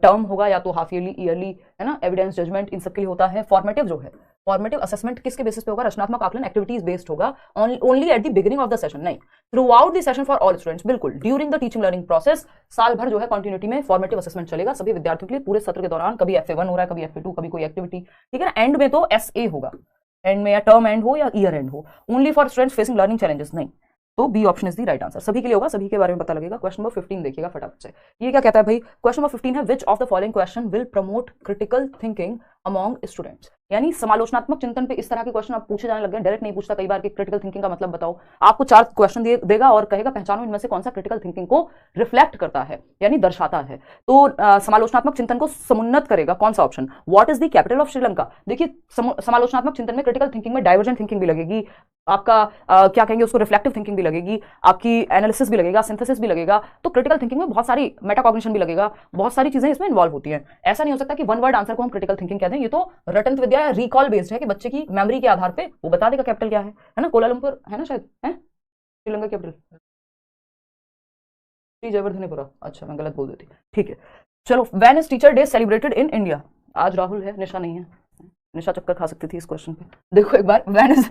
term होगा, या तो हाफ ईयरली, ईयरली, है ना, एविडेंस जजमेंट, इन सबके लिए होता है। फॉर्मेटिव जो है, फॉर्मेटिव असेसमेंट किसके बेसिस पे होगा? रचनात्मक आकलन एक्टिविटीज बेस्ड होगा, only at the beginning of the session, नहीं throughout the session for all students, बिल्कुल during the teaching learning process, साल भर जो है कंटिन्यूटी में फॉर्मेटिव असेसमेंट चलेगा सभी विद्यार्थियों के लिए पूरे सत्र के दौरान। कभी FA1 हो रहा है, कभी FA2, कभी कोई एक्टिविटी, ठीक है ना। एंड में तो SA होगा, एंड में या टर्म एंड हो या ईयर एंड हो, only for students facing learning challenges नहीं। तो B option is the right answer, सभी के लिए होगा, सभी के बारे में पता लगेगा। क्वेश्चन नंबर 15 देखिएगा फटाफट से। ये क्या कहता है भाई? क्वेश्चन नंबर 15 है which of the following question will promote critical thinking among students, यानी समालोचनात्मक चिंतन पे इस तरह के क्वेश्चन आप पूछे जाने लग गए, डायरेक्ट नहीं पूछता कई बार कि क्रिटिकल थिंकिंग का मतलब बताओ। आपको 4 क्वेश्चन देगा और कहेगा पहचानो इनमें से कौन सा क्रिटिकल थिंकिंग को रिफ्लेक्ट करता है, यानी दर्शाता है। तो समालोचनात्मक चिंतन को समुन्नत करेगा कौन सा option? What is the capital of Sri Lanka. देखिए समालोचनात्मक चिंतन में क्रिटिकल थिंकिंग में डाइवर्जेंट थिंकिंग भी लगेगी, आपका क्या कहेंगे उसको, रिफ्लेक्टिव थिंकिंग भी लगेगी, आपकी एनालिसिस भी लगेगा, सिंथेसिस भी लगेगा। तो क्रिटिकल थिंकिंग में बहुत सारी मेटाकॉग्निशन भी लगेगा, बहुत सारी चीजें इसमें इन्वॉल्व होती हैं। ऐसा नहीं हो सकता कि वन वर्ड आंसर को हम क्रिटिकल थिंकिंग कहते हैं, ये तो रटंत विद्या या रिकॉल बेस्ड है कि बच्चे की मेमोरी के आधार पे वो बता देगा कैपिटल क्या है ना। कोलालंपुर है ना शायद, है श्रीलंका कैपिटल, श्री जयवर्धनेपुरा, अच्छा मैं गलत बोल देती, ठीक है चलो। When is teacher day celebrated in India? आज राहुल है, निशा नहीं है, निशा चक्कर खा सकती थी इस क्वेश्चन पे। देखो एक बार, व्हेन इज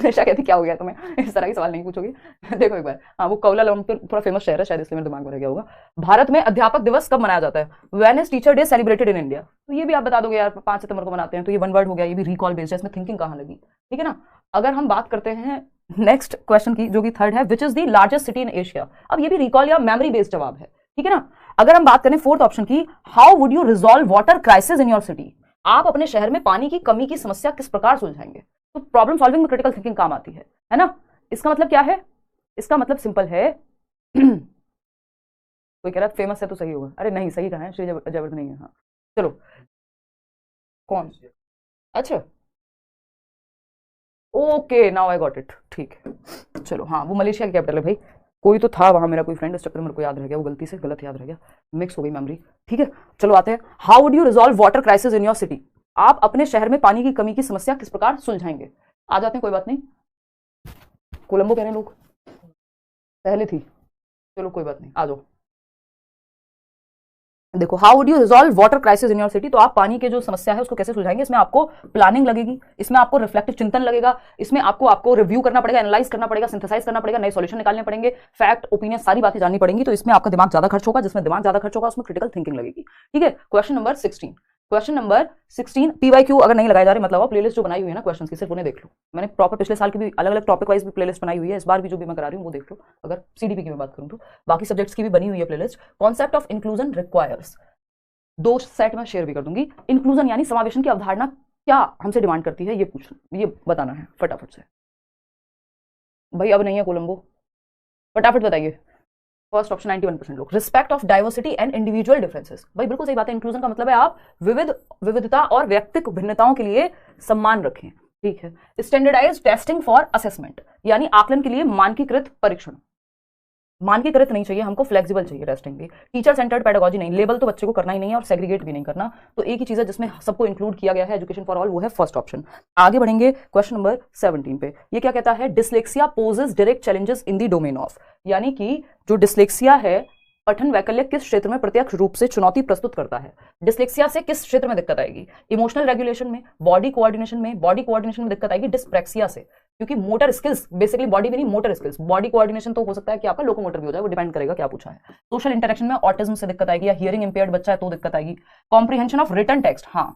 निशा कहती क्या हो गया तुम्हें, इस तरह के सवाल नहीं पूछोगे। देखो एक बार, हाँ वो कोलालंपुर थोड़ा फेमस शहर है शायद, इसलिए मेरे दिमाग में रह गया होगा। भारत में अध्यापक दिवस कब मनाया जाता है? When is teacher day celebrated in India, तो ये भी आप बता दोगे यार 5 सितंबर को मनाते हैं, तो ये वन वर्ड हो गया, ये भी रिकॉल बेस्ड है, इसमें थिंकिंग कहाँ लगी, ठीक है ना। अगर हम बात करते हैं नेक्स्ट क्वेश्चन की, जो कि थर्ड है, which is the largest city in Asia. अब ये भी रिकॉल या मेमोरी बेस्ड जवाब है, ठीक है ना। अगर हम बात करें फोर्थ ऑप्शन की, how would you resolve water crisis in your city, आप अपने शहर में पानी की कमी की समस्या किस प्रकार सुलझाएंगे। तो प्रॉब्लम सॉल्विंग में क्रिटिकल थिंकिंग काम आती है ना। इसका मतलब क्या है? इसका मतलब सिंपल है कोई कह रहा है फेमस है तो सही होगा, अरे नहीं सही कहा है, श्री जयवर्धन नहीं है, हाँ चलो कौन, अच्छा okay now I got it, ठीक है चलो। हाँ वो मलेशिया की कैपिटल है भाई, कोई तो था वहां मेरा कोई फ्रेंड, इस चक्कर में मेरे को याद रह गया, वो गलती से गलत याद रह गया, मिक्स हो गई मेमोरी, ठीक है चलो आते हैं। How would you resolve water crisis in your city, आप अपने शहर में पानी की कमी की समस्या किस प्रकार सुलझाएंगे। आ जाते हैं, कोई बात नहीं, कोलंबो कह रहे हैं लोग, पहले थी, चलो कोई बात नहीं आ जाओ। देखो how would you resolve water crisis in your city, तो आप पानी के जो समस्या है उसको कैसे सुलझाएंगे। इसमें आपको प्लानिंग लगेगी, इसमें आपको रिफ्लेक्टिव चिंतन लगेगा, इसमें आपको रिव्यू करना पड़ेगा, एनालाइज करना पड़ेगा, सिंथेसाइज करना पड़ेगा, नए सॉल्यूशन निकालने पड़ेंगे, फैक्ट ओपिनियन सारी बातें जाननी पड़ेंगी। तो इसमें आपका दिमाग ज्यादा खर्च होगा, जिसमें दिमाग ज्यादा खर्च होगा उसमें क्रिटिकल थिंकिंग लगेगी, ठीक है। Question number 16, question number 16 PYQ अगर नहीं लगाए जा रहे, मतलब प्लेलिस्ट जो बनाई हुई है ना क्वेश्चन की, सिर्फ उन्हें देख लो। मैंने प्रॉपर पिछले साल की भी अलग अलग टॉपिक वाइज भी प्लेलिस्ट बनाई हुई है, इस बार भी जो भी मैं करा रही हूँ वो देख लो। अगर CDP की मैं बात करूँ तो बाकी सब्जेक्ट्स की भी बनी हुई है playlist. Concept of inclusion requires, 2 set में शेयर भी कर दूंगी। इंक्लूजन यानी समावेशन की अवधारणा क्या हमसे डिमांड करती है, ये बताना है फटाफट से। भाई अब नहीं है कोलंबो, फटाफट बताइए। फर्स्ट ऑप्शन 91% लोग। Respect of diversity and individual differences, भाई बिल्कुल सही बात है। इंक्लूजन का मतलब है आप विविधता और व्यक्तिगत भिन्नताओं के लिए सम्मान रखें, ठीक है। स्टैंडर्डाइज्ड टेस्टिंग फॉर असेसमेंट, यानी आकलन के लिए मानकीकृत परीक्षण, मानकीकृत नहीं चाहिए हमको, फ्लेक्सिबल चाहिए टेस्टिंग भी। टीचर सेंटर्ड पेडागोजी नहीं, लेबल तो बच्चे को करना ही नहीं है और सेग्रीगेट भी नहीं करना, तो एक ही चीज है जिसमें सबको इंक्लूड किया गया है, एजुकेशन फॉर ऑल, वो है फर्स्ट ऑप्शन। आगे बढ़ेंगे क्वेश्चन नंबर 17 पे, ये क्या कहता है, dyslexia poses direct challenges in the domain of, यानी कि जो डिसलेक्सिया है पठन वैकल्य किस क्षेत्र में प्रत्यक्ष रूप से चुनौती प्रस्तुत करता है। डिसलेक्सिया से किस क्षेत्र में दिक्कत आएगी, इमोशनल रेगुलेशन में, बॉडी कोऑर्डिनेशन में दिक्कत आएगी डिस्प्रेक्सिया से, क्योंकि मोटर स्किल्स बेसिकली बॉडी में नहीं, मोटर स्किल्स, बॉडी कोऑर्डिनेशन तो हो सकता है कि आपका लोकोमोटर भी हो जाए, वो डिपेंड करेगा क्या पूछा है। सोशल इंटरेक्शन में ऑटिज्म से दिक्कत आएगी, या हियरिंग इंपेयर्ड बच्चा है तो दिक्कत आएगी। कॉम्प्रिहेंशन ऑफ रिटन टेक्स्ट, हाँ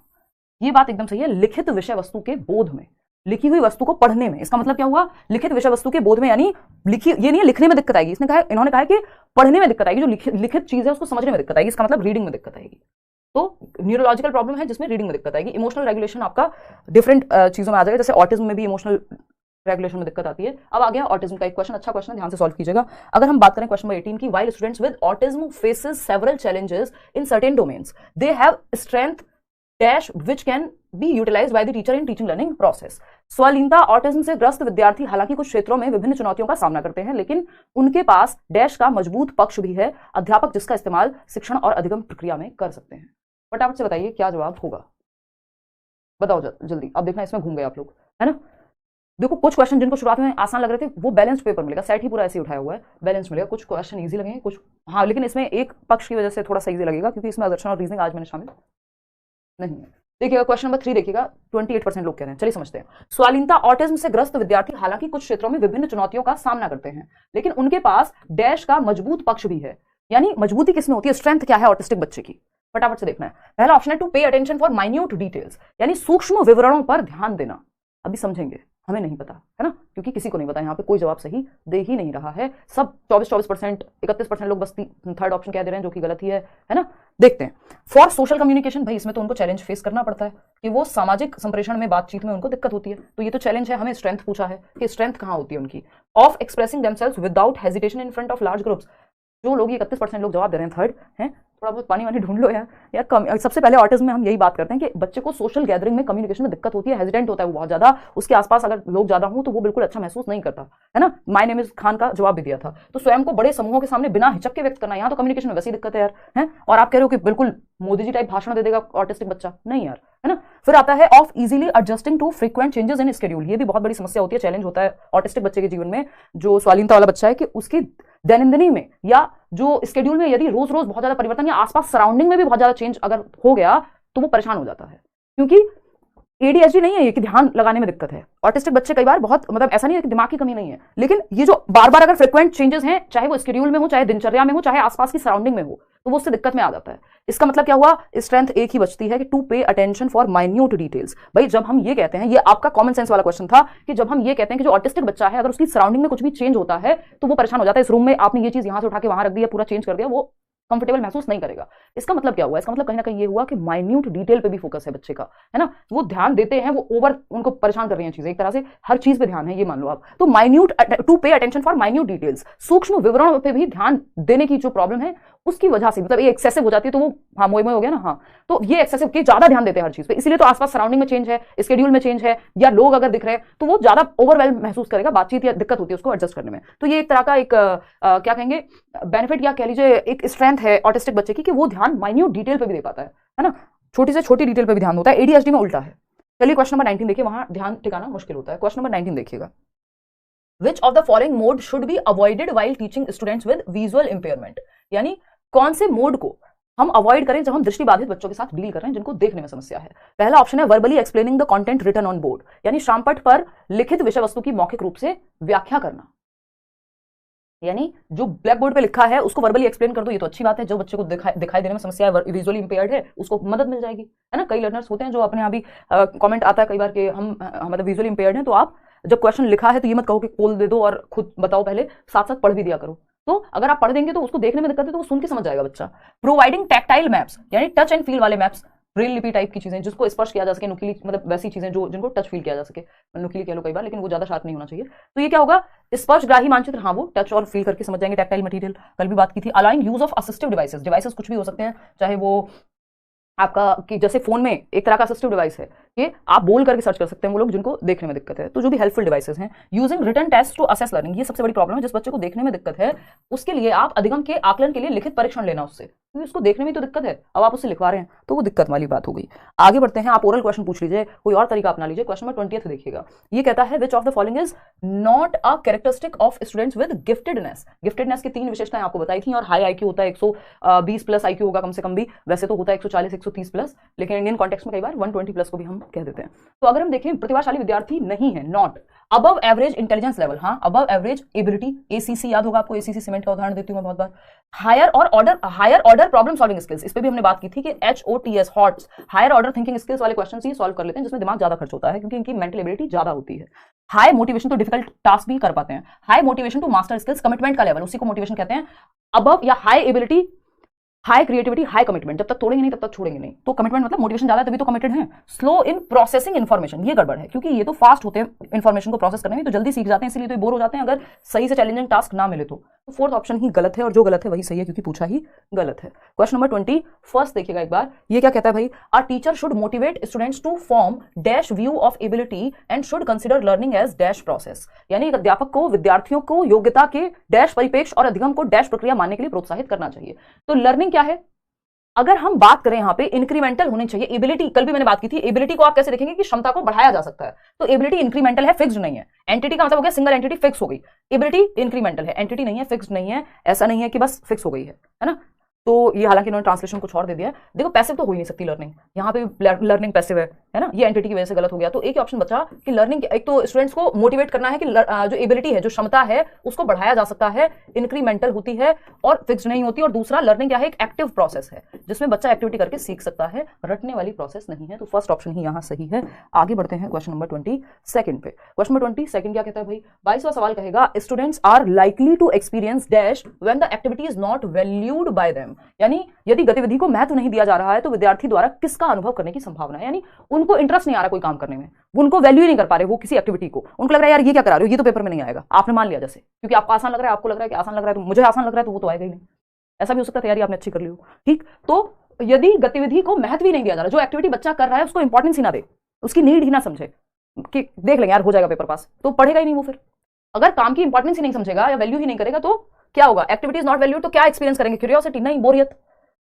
ये बात एकदम सही है, लिखित विषय वस्तु के बोध में, लिखी हुई वस्तु को पढ़ने में। इसका मतलब क्या हुआ, लिखित विषय वस्तु के बोध में, यानी लिखी, ये नहीं है लिखने में दिक्कत आएगी, इन्होंने कहा कि पढ़ने में दिक्कत आएगी, जो लिखित चीज है उसको समझने में दिक्कत आएगी, इसका मतलब रीडिंग में दिक्कत आएगी। तो न्यूरोलॉजिकल प्रॉब्लम है जिसमें रीडिंग में दिक्कत आएगी। इमोशनल रेगुलेशन आपका डिफरेंट चीजों में आ जाएगा, जैसे ऑटिज्म में भी इमोशनल रेगुलेशन में दिक्कत आती है। अब आ गया ऑटिज्म का एक क्वेश्चन, अच्छा क्वेश्चन है, ध्यान से सॉल्व कीजिएगा। अगर हम बात करें क्वेश्चन नंबर 18 की, while students with autism faces several challenges in certain domains, they have strength dash which can be utilised by the teacher in teaching learning process. स्वलीनता ऑटिज्म से ग्रस्त विद्यार्थी हालांकि कुछ क्षेत्रों में विभिन्न चुनौतियों का सामना करते हैं, लेकिन उनके पास डैश का मजबूत पक्ष भी है, अध्यापक जिसका इस्तेमाल शिक्षण और अधिगम प्रक्रिया में कर सकते हैं। फटाफट से बताइए क्या जवाब होगा, बताओ जल्दी, अब देखना इसमें घूम गए आप लोग। है ना। देखो कुछ क्वेश्चन जिनको शुरुआत में आसान लग रहे थे वो बैलेंस्ड पेपर मिलेगा, सेट ही पूरा ऐसे ही उठाया हुआ है, बैलेंस मिलेगा। कुछ क्वेश्चन इजी लगेंगे, कुछ हाँ, लेकिन इसमें एक पक्ष की वजह से थोड़ा सा इजी लगेगा क्योंकि इसमें असर्शन और रीजनिंग आज मैंने शामिल नहीं है। देखिएगा क्वेश्चन नंबर 3 देखिएगा, 28% लोग कह रहे हैं। चलिए समझते हैं। स्वालीनता ऑटिज्म से ग्रस्त विद्यार्थी हालांकि कुछ क्षेत्रों में विभिन्न चुनौतियों का सामना करते हैं, लेकिन उनके पास डैश का मजबूत पक्ष भी है। यानी मजबूती किसमें होती है, स्ट्रेंथ क्या है ऑटिस्टिक बच्चे की, फटाफट से देखना है। पहला ऑप्शन है to pay attention for minute details, यानी सूक्ष्म विवरणों पर ध्यान देना। अभी समझेंगे, हमें नहीं पता है ना, क्योंकि किसी को नहीं पता, यहाँ पे कोई जवाब सही दे ही नहीं रहा है। सब 24% 31% लोग बस थर्ड ऑप्शन कह दे रहे हैं, जो कि गलत ही है ना। देखते हैं। फॉर सोशल कम्युनिकेशन, भाई इसमें तो उनको चैलेंज फेस करना पड़ता है कि वो सामाजिक संप्रेषण में, बातचीत में उनको दिक्कत होती है, तो ये तो चैलेंज है। हमें स्ट्रेंथ पूछा है कि स्ट्रेंथ कहाँ होती है उनकी। Of expressing themselves without hesitation in front of large groups, जो लोग 31% लोग जवाब दे रहे हैं थर्ड हैं, थोड़ा बहुत पानी वानी ढूंढ लो यार। सबसे पहले ऑटिज्म में हम यही बात करते हैं कि बच्चे को सोशल गैदरिंग में, कम्युनिकेशन में दिक्कत होती है, हेजिटेंट होता है वो बहुत ज्यादा, उसके आसपास अगर लोग ज्यादा हों तो वो बिल्कुल अच्छा महसूस नहीं करता है ना। माय नेम इज खान का जवाब भी दिया था। तो स्वयं को बड़े समूहों के सामने बिना हिचक के व्यक्त करना, यहाँ तो कम्युनिकेशन में वैसी दिक्कत है यार, है। और आप कह रहे हो कि बिल्कुल मोदी जी टाइप भाषण दे देगा ऑटिस्टिक बच्चा, नहीं यार, है ना। फिर आता है of easily adjusting to frequent changes in schedule, ये भी बहुत बड़ी समस्या होती है, चैलेंज होता है ऑटिस्टिक बच्चे के जीवन में, जो स्वालीनता वाला बच्चा है, कि उसकी दैनंदिनी में या जो स्केड्यूल में यदि रोज रोज बहुत ज्यादा परिवर्तन या आसपास सराउंडिंग में भी बहुत ज्यादा चेंज अगर हो गया तो वो परेशान हो जाता है। क्योंकि एडीएचडी नहीं है ये कि ध्यान लगाने में दिक्कत है। ऑटिस्टिक बच्चे कई बार बहुत, मतलब ऐसा नहीं है कि दिमाग की कमी नहीं है, लेकिन ये जो बार बार अगर फ्रिक्वेंट चेंजेस हैं, चाहे वो स्केड्यूल में हो, चाहे दिनचर्या में हो, चाहे आसपास की सराउंडिंग में हो, तो वो उससे दिक्कत में आ जाता है। इसका मतलब क्या हुआ, स्ट्रेंथ एक ही बचती है कि to pay attention for minute details. भाई जब हम ये कहते हैं, ये आपका कॉमन सेंस वाला क्वेश्चन था, कि जब हम ये कहते हैं कि जो ऑटिस्टिक बच्चा है अगर उसकी सराउंडिंग में कुछ भी चेंज होता है तो वो परेशान हो जाता है। इस रूम में आपने ये चीज यहां से उठा के वहां रख दिया, पूरा चेंज कर दिया, वो कंफर्टेबल महसूस नहीं करेगा। इसका मतलब क्या हुआ, इसका मतलब कहीं ना कहीं ये हुआ कि माइन्यूट डिटेल पे भी फोकस है बच्चे का, है ना। वो ध्यान देते हैं, वो ओवर उनको परेशान कर रही हैं चीजें, एक तरह से हर चीज पे ध्यान है, ये मान लो आप। तो minute, to pay attention for minute details, सूक्ष्म विवरणों पे भी ध्यान देने की जो प्रॉब्लम है उसकी वजह से, मतलब ये एक्सेसिव हो जाती है तो वो, हाँ मोए मोए हो गया ना, हाँ, तो ये एक्सेसिव के ज्यादा ध्यान देते हैं हर चीज पे, इसलिए तो आसपास सराउंडिंग में चेंज है, स्केड्यूल में चेंज है, या लोग अगर दिख रहे हैं तो वो ज्यादा ओवरवेल्म महसूस करेगा, बातचीत या दिक्कत होती है उसको एडजस्ट करने में। तो ये एक तरह का एक क्या कहेंगे, बेनिफिट या कह लीजिए एक स्ट्रेंथ है ऑटिस्टिक बच्चे की, कि वो ध्यान माइन्यूट डिटेल पे भी दे पाता है ना, छोटी से छोटी डिटेल पे भी ध्यान होता है। एडीएचडी में उल्टा है। चलिए क्वेश्चन नंबर 19 देखिए, वहां ध्यान टिकाना मुश्किल होता है। क्वेश्चन नंबर 19 देखिएगा। Which of the following mode should be avoided while teaching students with visual impairment, यानी कौन से मोड को हम अवॉइड करें जब हम दृष्टिबाधित बच्चों के साथ डील कर रहे हैं जिनको देखने में समस्या है। पहला ऑप्शन है verbally explaining the content written on board, यानी श्यामपट्ट पर लिखित विषय वस्तु की मौखिक रूप से व्याख्या करना, यानी जो ब्लैक बोर्ड पे लिखा है उसको वर्बली एक्सप्लेन कर दो, ये तो अच्छी बात है। जो बच्चे को दिखाई देने में समस्या है, विजुअली इंपेयर्ड है, उसको मदद मिल जाएगी, है ना। कई लर्नर्स होते हैं जो अपने यहाँ भी कमेंट आता है कई बार कि हम मतलब विजुअली इंपेयर्ड हैं, तो आप जब क्वेश्चन लिखा है तो ये मत कहो कि खोल दे दो और खुद बताओ, पहले साथ साथ पढ़ भी दिया करो। तो अगर आप पढ़ देंगे तो उसको देखने में दिक्कत है तो वो सुन के समझ जाएगा बच्चा। प्रोवाइडिंग टैक्टाइल मैप्स, यानी टच एंड फील वाले मैप्स, ब्रेल लिपि टाइप की चीजें जिसको स्पर्श किया जा सके, नुकीली मतलब वैसी चीजें जो जिनको टच फील किया जा सके, नुकीली कह लो कई बार, लेकिन वो ज्यादा शार्प नहीं होना चाहिए। तो ये क्या होगा, स्पर्शग्राही मानचित्र, हाँ वो टच और फील करके समझ जाएंगे, टैक्टाइल मटेरियल कल भी बात की थी। Allowing use of assistive devices, devices कुछ भी हो सकते हैं, चाहे वो आपका कि जैसे फोन में एक तरह का असिस्टिव डिवाइस है कि आप बोल करके सर्च कर सकते हैं वो लोग जिनको देखने में दिक्कत है, तो जो भी हेल्पफुल डिवाइसेस हैं। Using written test to assess learning, ये सबसे बड़ी प्रॉब्लम है, जिस बच्चे को देखने में दिक्कत है उसके लिए आप अधिगम के आकलन के लिए लिखित परीक्षण लेना उससे, क्योंकि उसको देखने में तो दिक्कत है, अब आप उससे लिखवा रहे हैं तो वो दिक्कत वाली बात हो गई। आगे बढ़ते हैं, आप ओरल क्वेश्चन पूछ लीजिए, कोई और तरीका अपना लीजिए। क्वेश्चन नंबर 20 देखिएगा, ये कहता है which of the following is not a characteristic of students with giftedness. Giftedness की 3 विशेषताएं आपको बताई थी, और हाई आईक्यू होता है 120 प्लस आईक्यू होगा कम से कम भी, वैसे तो होता है 140 130 प्लस, लेकिन इंडियन कॉन्टेक्स्ट में कई बार 120 प्लस को भी हम कह देते हैं। तो अगर हम देखें प्रतिभाशाली विद्यार्थी नहीं है, not above average intelligence level, हाँ अबव एवरेज एबिलिटी, एसीसी याद होगा आपको, एसीसी सीमेंट का उदाहरण देती हूं मैं बहुत बार। Higher order problem solving skills, इस पे भी हमने बात की थी कि HOTS HOTS, higher order thinking skills वाले क्वेश्चन ही सॉल्व कर लेते हैं जिसमें दिमाग ज्यादा खर्च होता है, क्योंकि इनकी मेंटल एबिलिटी ज्यादा होती है। हाई मोटिवेशन, तो डिफिकल्ट टास्क भी कर पाते हैं। High motivation to master skills, commitment का लेवल, उसी को मोटिवेशन कहते हैं। अबव या high ability, high creativity, high commitment, जब तक तोड़ेंगे नहीं तब तक छोड़ेंगे नहीं, तो कमिटमेंट मतलब मोटिवेशन ज्यादा है तभी तो कमिटेड है। स्लो इन प्रोसेसिंग इन्फॉर्मेशन, ये गड़बड़ है, क्योंकि ये तो फास्ट होते हैं इन्फॉर्मेशन को प्रोसेस करने में, तो जल्दी सीख जाते हैं, इसलिए तो बोर हो जाते हैं अगर सही से चैलेंजिंग टास्क ना मिले तो। फोर्थ ऑप्शन ही गलत है, और जो गलत है वही सही है क्योंकि पूछा ही गलत है। क्वेश्चन नंबर 21 देखिएगा एक बार, ये क्या कहता है भाई, a teacher should motivate students to form dash view of ability and should consider learning as dash process, यानी एक अध्यापक को विद्यार्थियों को योग्यता के डैश परिपेक्ष और अधिगम को डैश प्रक्रिया मानने के लिए प्रोत्साहित करना चाहिए। तो लर्निंग क्या है, अगर हम बात करें यहाँ पे इंक्रीमेंटल होनी चाहिए एबिलिटी, कल भी मैंने बात की थी, एबिलिटी को आप कैसे देखेंगे कि क्षमता को बढ़ाया जा सकता है, तो एबिलिटी इंक्रीमेंटल है, फिक्स्ड नहीं है। एंटिटी का मतलब हो गया सिंगल एंटिटी फिक्स हो गई, एबिलिटी इंक्रीमेंटल है, एंटिटी नहीं है, फिक्स्ड नहीं है, ऐसा नहीं है कि बस फिक्स हो गई है ना। तो ये हालांकि इन्होंने ट्रांसलेशन कुछ और दे दिया है। देखो पैसिव तो हो ही नहीं सकती लर्निंग, यहाँ पे लर्निंग पैसिव है ना, ये एंटिटी की वजह से गलत हो गया। तो एक ही ऑप्शन बचा कि लर्निंग, एक तो स्टूडेंट्स को मोटिवेट करना है कि जो एबिलिटी है, जो क्षमता है, उसको बढ़ाया जा सकता है, इंक्रीमेंटल होती है और फिक्स नहीं होती। और दूसरा लर्निंग क्या है, एक एक्टिव प्रोसेस है जिसमें बच्चा एक्टिविटी करके सीख सकता है, रटने वाली प्रोसेस नहीं है। तो फर्स्ट ऑप्शन ही यहाँ सही है। आगे बढ़ते हैं क्वेश्चन नंबर 22 पे। क्वेश्चन नंबर 22 क्या कहता है भाई, 22वां सवाल कहेगा students are likely to experience dash when the activity is not valued by them, यानी यदि गतिविधि को महत्व नहीं दिया जा रहा है तो विद्यार्थी द्वारा किसका अनुभव करने की संभावना है, यानी उनको इंटरेस्ट नहीं आ रहा कोई काम करने में, उनको वैल्यू ही नहीं कर पा रहे वो किसी एक्टिविटी को, उनको लग रहा है यार ये क्या करा रहे हो, ये तो पेपर में नहीं आएगा, आपने मान लिया जैसे, क्योंकि आपको आसान लग रहा है, आपको लग रहा है कि आसान लग रहा है तो मुझे आसान लग रहा है तो वो तो आएगा ही नहीं, ऐसा भी हो सकता है तैयारी आपने अच्छी कर ली हो, ठीक। तो यदि गतिविधि को महत्व ही नहीं दिया जा रहा, जो एक्टिविटी बच्चा कर रहा है उसको इंपॉर्टेंस ही ना दे, उसकी नीड ही ना समझे कि देख लेंगे यार हो जाएगा पेपर पास, तो पढ़ेगा ही नहीं वो। फिर अगर काम की इंपॉर्टेंस ही नहीं समझेगा या वैल्यू ही नहीं करेगा तो क्या होगा, एक्टिविटी इज नॉट वैल्यूड, तो क्या एक्सपीरियंस करेंगे, क्यूरियोसिटी नहीं, बोरियत,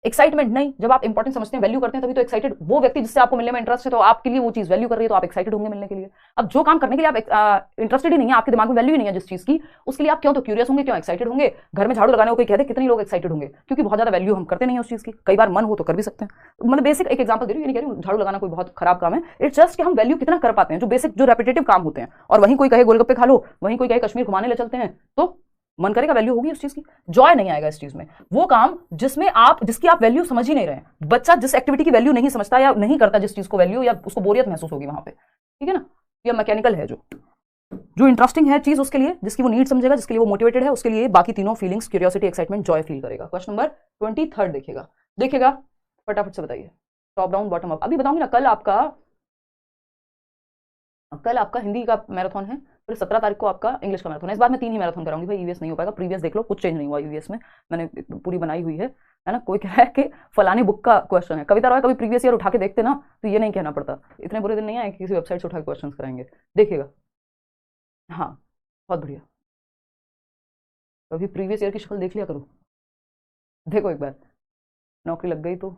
एक्साइटमेंट नहीं। जब आप इंपॉर्टेंट समझते हैं, वैल्यू करते हैं, तभी तो एक्साइटेड, वो व्यक्ति जिससे आपको मिलने में इंटरेस्ट है तो आपके लिए वो चीज वैल्यू कर रही है तो आप एक्साइटेड होंगे मिलने के लिए। अब जो काम करने के लिए आप इंटरेस्टेड ही नहीं है, आपके दिमाग में वैल्यू ही नहीं है जिस चीज की, उसके लिए आप क्यों तो क्यूरियस होंगे, क्यों एक्साइटेड होंगे। घर में झाड़ू लगाने को कोई कहते कितने लोग एक्साइटेड होंगे, क्योंकि बहुत ज्यादा वैल्यू हम करते नहीं है उस चीज की, कई बार मन हो तो कर भी सकते हैं। मतलब बेसिक एक एग्जांपल दे रही हूँ, ये नहीं कह रही हूँ झाड़ू लगाना कोई बहुत खराब काम है, इट्स जस्ट कि हम वैल्यू कितना कर पाते हैं, जो बेसिक जो रेपिटेटिव काम होते हैं। और वहीं कोई कहे गोलगप्पे खा लो, वहीं कोई कहे कश्मीर घुमाने ले चलते हैं, तो मन करेगा, वैल्यू होगी उस चीज की, जॉय नहीं आएगा इस चीज में। वो काम जिसमें आप, जिसकी आप वैल्यू समझ ही नहीं रहे, बच्चा जिस एक्टिविटी की वैल्यू नहीं समझता या नहीं करता जिस चीज को वैल्यू, या उसको बोरियत महसूस होगी वहां पे, ठीक है ना। या मैकेनिकल है जो इंटरेस्टिंग है चीज उसके लिए, जिसकी वो नीड समझेगा, जिसके लिए वो मोटिवेटेड है, उसके लिए बाकी तीनों feelings, curiosity, excitement, Joy feel करेगा। क्वेश्चन नंबर 23 देखेगा फटाफट से बताइए, टॉप डाउन बॉटम अप। अभी बताऊंगी ना, कल आपका हिंदी का मैराथन है, फिर 17 तारीख को आपका इंग्लिश का मैराथन है। इस बार मैं 3 ही मैराथन कराऊंगी भाई, ईवीएस नहीं हो पाएगा। प्रीवियस देख लो, कुछ चेंज नहीं हुआ ईवीएस में, मैंने पूरी बनाई हुई है ना। कोई कह रहा है कि फलानी बुक का क्वेश्चन है, कविता रॉय कभी प्रीवियस ईयर उठा के देखते ना तो ये नहीं कहना पड़ता, इतने बुरे दिन नहीं आए किसी वेबसाइट से उठा के क्वेश्चन कराएंगे, देखिएगा। हाँ बहुत बढ़िया, कभी प्रीवियस ईयर की शक्ल देख लिया करो, देखो एक बार नौकरी लग गई तो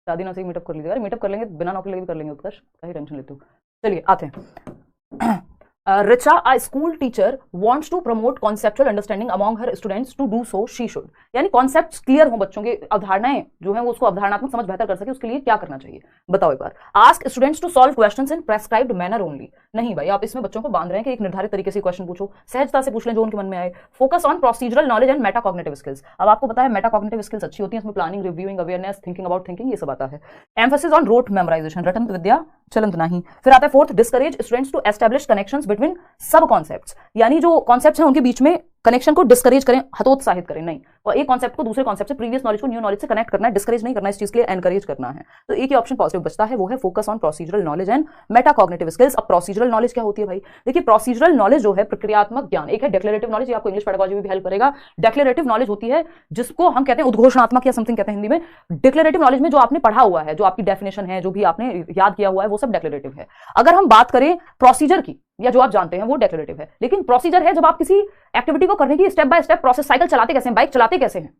शादी ना सही मीटअप कर लीजिए, अरे मीटअप कर लेंगे, बिना नौकरी लगे भी कर लेंगे उत्कर्ष, क्या ही टेंशन लेते हो। चलिए आते हैं। Richa, a school teacher, wants to promote conceptual understanding among her students. To do so, she should. यानी कॉन्सेप्ट्स क्लियर हो बच्चों के, अवधारणाएं जो है वो उसको अवधारणात्मक समझ बेहतर कर सके, उसके लिए क्या करना चाहिए बताओ एक बार। Ask students to solve questions in prescribed manner only. नहीं भाई, आप इसमें बच्चों को बांध रहे हैं कि एक निर्धारित तरीके से क्वेश्चन पूछो, सहजता से पूछ लें जो उनके मन में आए। Focus on procedural knowledge and metacognitive skills. अब आपको पता है मेटाकॉग्निटिव स्किल्स अच्छी होती है, इसमें planning, reviewing, awareness, thinking about thinking, ये सब आता है। एम्फेसिस ऑन रोट मेमोराइजेशन, रटंत विद्या चलंत नहीं। फिर आता है fourth, discourage students to establish connections between sub concepts, यानी जो कॉन्सेप्ट्स हैं उनके बीच में कनेक्शन को डिस्करेज करें, हतोत्साहित करें नहीं, और एक कॉन्सेप्ट को दूसरे कॉन्सेप्ट से, प्रीवियस नॉलेज को न्यू नॉलेज से कनेक्ट करना है, डिस्करेज नहीं करना, इस चीज के लिए एनकरेज करना है। तो एक ही ऑप्शन पॉजिटिव बचता है, वो है focus on procedural knowledge and metacognitive skills. अब प्रोसीजरल नॉलेज क्या होती है भाई, देखिए प्रोसीजरल नॉलेज जो है प्रक्रियात्मक ज्ञान, एक है डिक्लेरेटिव नॉलेज, ये आपको इंग्लिश पेडागोजी में भी हेल्प करेगा। डिक्लेरेटिव नॉलेज होती है जिसको हम कहते हैं उद्घोषणात्मक या समथिंग कहते हैं हिंदी में। डिक्लेरेटिव नॉलेज में जो आपने पढ़ा हुआ है, जो आपकी डेफिनेशन है, जो भी आपने याद किया हुआ है, वो सब डिक्लेरेटिव है। अगर हम बात करें प्रोसीजर की, या जो आप जानते हैं वो डिक्लेरेटिव है, लेकिन प्रोसीजर है जब आप किसी एक्टिविटी को करने की step by step process, cycle चलाते कैसे हैं, बाइक चलाते कैसे हैं,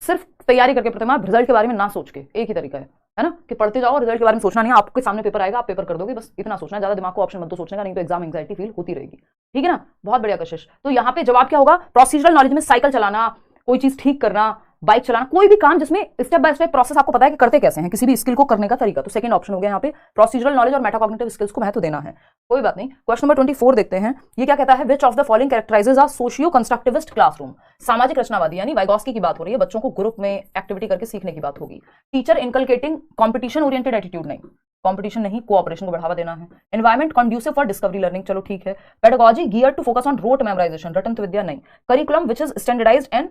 सिर्फ तैयारी करके प्रतिमा, रिजल्ट के बारे में ना सोच के, एक ही तरीका है ना, कि पढ़ते जाओ, रिजल्ट के बारे में सोचना नहीं है, आपके सामने पेपर आएगा, आप पेपर कर दोगे, बस इतना सोचना है, ज्यादा दिमाग को ऑप्शन मत दो सोचने का, नहीं तो एग्जाम एंग्जाइटी फील होती रहेगी, ठीक है ना। बहुत बढ़िया कशिश। तो यहाँ पे जवाब क्या होगा, प्रोसीजरल नॉलेज में साइकिल चलाना, कोई चीज ठीक करना, बाइक चलाना, कोई भी काम जिसमें स्टेप बाय स्टेप प्रोसेस आपको पता है कि करते कैसे हैं, किसी भी स्किल को करने का तरीका। तो सेकंड ऑप्शन हो गया यहाँ पे, प्रोसीजरल नॉलेज और मेटाकॉग्निटिव स्किल्स को महत्व देना है। कोई बात नहीं। क्वेश्चन नंबर 24 देखते हैं, ये क्या कहता है, which of the following कैरेक्टराइजेज a socio constructivist classroom. सामाजिक रचनावादी, यानी वाइगोस्की की बात हो रही है, बच्चों को ग्रुप में एक्टिविटी करके सीखने की बात होगी। Teacher inculcating competition oriented attitude, नहीं कॉम्पिटिशन नहीं, कोऑपरेशन को बढ़ावा देना है। Environment conducive for discovery learning, चलो ठीक है। Pedagogy gear to focus on rote memorisation, रटंत विद्या नहीं। Curriculum which is standardised and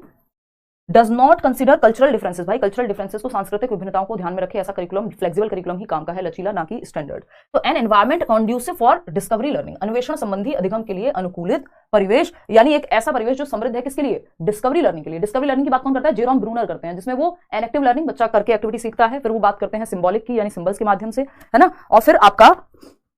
does not consider cultural differences, भाई कल्चरल डिफरेंसेस को, सांस्कृतिक विभिन्नताओं को ध्यान में रखे, ऐसा करिकुलम, फ्लेक्सिबल करिकुलम ही काम का है, लचीला ना कि स्टैंडर्ड। तो an environment conducive for discovery learning, अन्वेषण संबंधी अधिगम के लिए अनुकूलित परिवेश, यानी एक ऐसा परिवेश जो समृद्ध है किसके लिए, डिस्कवरी लर्निंग के लिए। डिस्कवरी लर्निंग की बात कौन करता है, जेरोम ब्रूनर करते हैं, जिसमें वो एनेक्टिव लर्निंग, बच्चा करके एक्टिविटी सीखता है, फिर वो बात करते हैं सिंबॉलिक की, यानी सिंबल्स के माध्यम से, है ना। और फिर आपका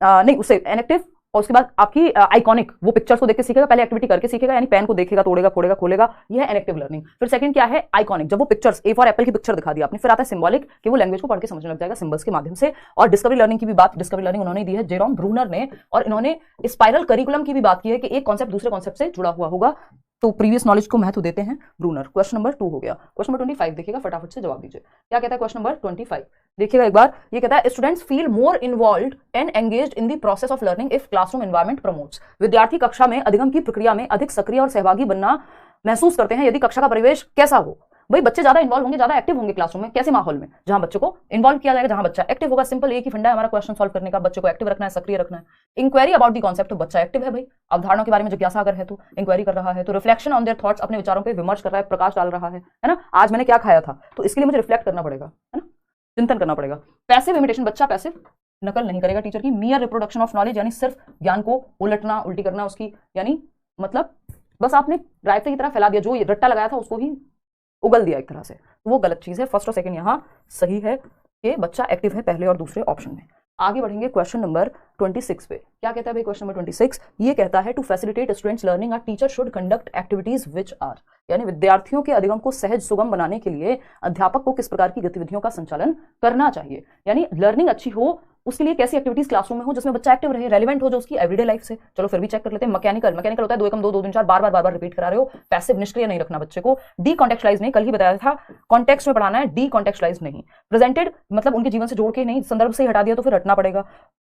नहीं, उससे एनेक्टिव और उसके बाद आपकी आइकॉनिक, वो पिक्चर्स को देख के सीखेगा, पहले एक्टिविटी करके सीखेगा, यानी पेन को देखेगा, तोड़ेगा, फोड़ेगा, खोलेगा, ये है इनएक्टिव लर्निंग। फिर सेकंड क्या है, आइकॉनिक, जब वो पिक्चर्स, ए फॉर एप्पल की पिक्चर दिखा दी आपने। फिर आता है सिंबॉलिक, कि वो लैंग्वेज को पढ़ के समझने लग जाएगा सिंबल्स के माध्यम से। और डिस्कवरी लर्निंग की भी बात, डिस्कवरी लर्निंग उन्होंने दी है जेरोम ब्रूनर ने, और इन्होंने स्पाइरल करिकुलम की भी बात की है कि एक कॉन्सेप्ट दूसरे कॉन्सेप्ट से जुड़ा हुआ होगा, तो प्रीवियस नॉलेज को महत्व देते हैं ब्रूनर। क्वेश्चन नंबर 2 हो गया। क्वेश्चन नंबर 25 देखिएगा, फटाफट से जवाब दीजिए। क्या कहता है क्वेश्चन नंबर 25? देखिएगा एक बार, ये कहता है students feel more involved and engaged in the process of learning if classroom environment promotes. विद्यार्थी कक्षा में अधिगम की प्रक्रिया में अधिक सक्रिय और सहभागी बनना महसूस करते हैं यदि कक्षा का परिवेश कैसा हो। भाई बच्चे ज्यादा इन्वॉल्व होंगे, ज्यादा एक्टिव होंगे क्लासरूम में, कैसे माहौल में, जहां बच्चों को इन्वॉल्व किया जाएगा, जहां बच्चा एक्टिव होगा। सिंपल एक ही फंडा है हमारा क्वेश्चन सॉल्व करने का, बच्चे को एक्टिव रखना है, सक्रिय रखना है। इंक्वायरी अबाउट द कॉन्सेप्ट, तो बच्चा एक्टिव है भाई, अवधारणा के बारे में जिज्ञासा अगर है तो इंक्वायरी कर रहा है, तो रिफ्लेक्शन ऑन देयर थॉट्स, अपने विचारों पर विमर्श कर रहा है, प्रकाश डाल रहा है ना, आज मैंने क्या खाया था, तो इसके लिए मुझे रिफ्लेक्ट करना पड़ेगा, है ना, चिंतन करना पड़ेगा। पैसिव इमिटेशन, बच्चा पैसिव नकल नहीं करेगा टीचर की। मियर रिप्रोडक्शन ऑफ नॉलेज, यानी सिर्फ ज्ञान को उलटना, उल्टी करना उसकी, यानी मतलब बस आपने रायते की तरह फैला दिया, जो रट्टा लगाया था उसको ही उगल दिया एक तरह से, तो वो गलत चीज है। फर्स्ट और सेकंड यहां सही है कि बच्चा एक्टिव है पहले और दूसरे ऑप्शन में। आगे बढ़ेंगे क्वेश्चन नंबर 26 पे। क्या कहता है भाई क्वेश्चन नंबर 26? ये कहता है to facilitate students learning a teacher should conduct activities which are, यानी विद्यार्थियों के अधिगम को सहज सुगम बनाने के लिए अध्यापक को किस प्रकार की गतिविधियों का संचालन करना चाहिए। यानी लर्निंग अच्छी हो उसके लिए कैसी एक्टिविटीज क्लासरूम में हो जिसमें बच्चा एक्टिव रहे, रेलिवेंट हो जो उसकी एवरीडे लाइफ से। चलो फिर भी चेक कर लेते हैं। मैकेनिकल होता है 2 एकम 2 2 3 4 बार बार रिपीट करा रहे हो, पैसिव निष्क्रिय नहीं रखना बच्चे को। डी कॉन्टेक्चुअलाइज नहीं, कल ही बताया था कॉन्टेक्स्ट में पढ़ाना है, डी कॉन्टेक्चुअलाइज नहीं। प्रेजेंटेड मतलब उनके जीवन से जोड़ के नहीं, संदर्भ से हटा दिया तो फिर हटना पड़ेगा।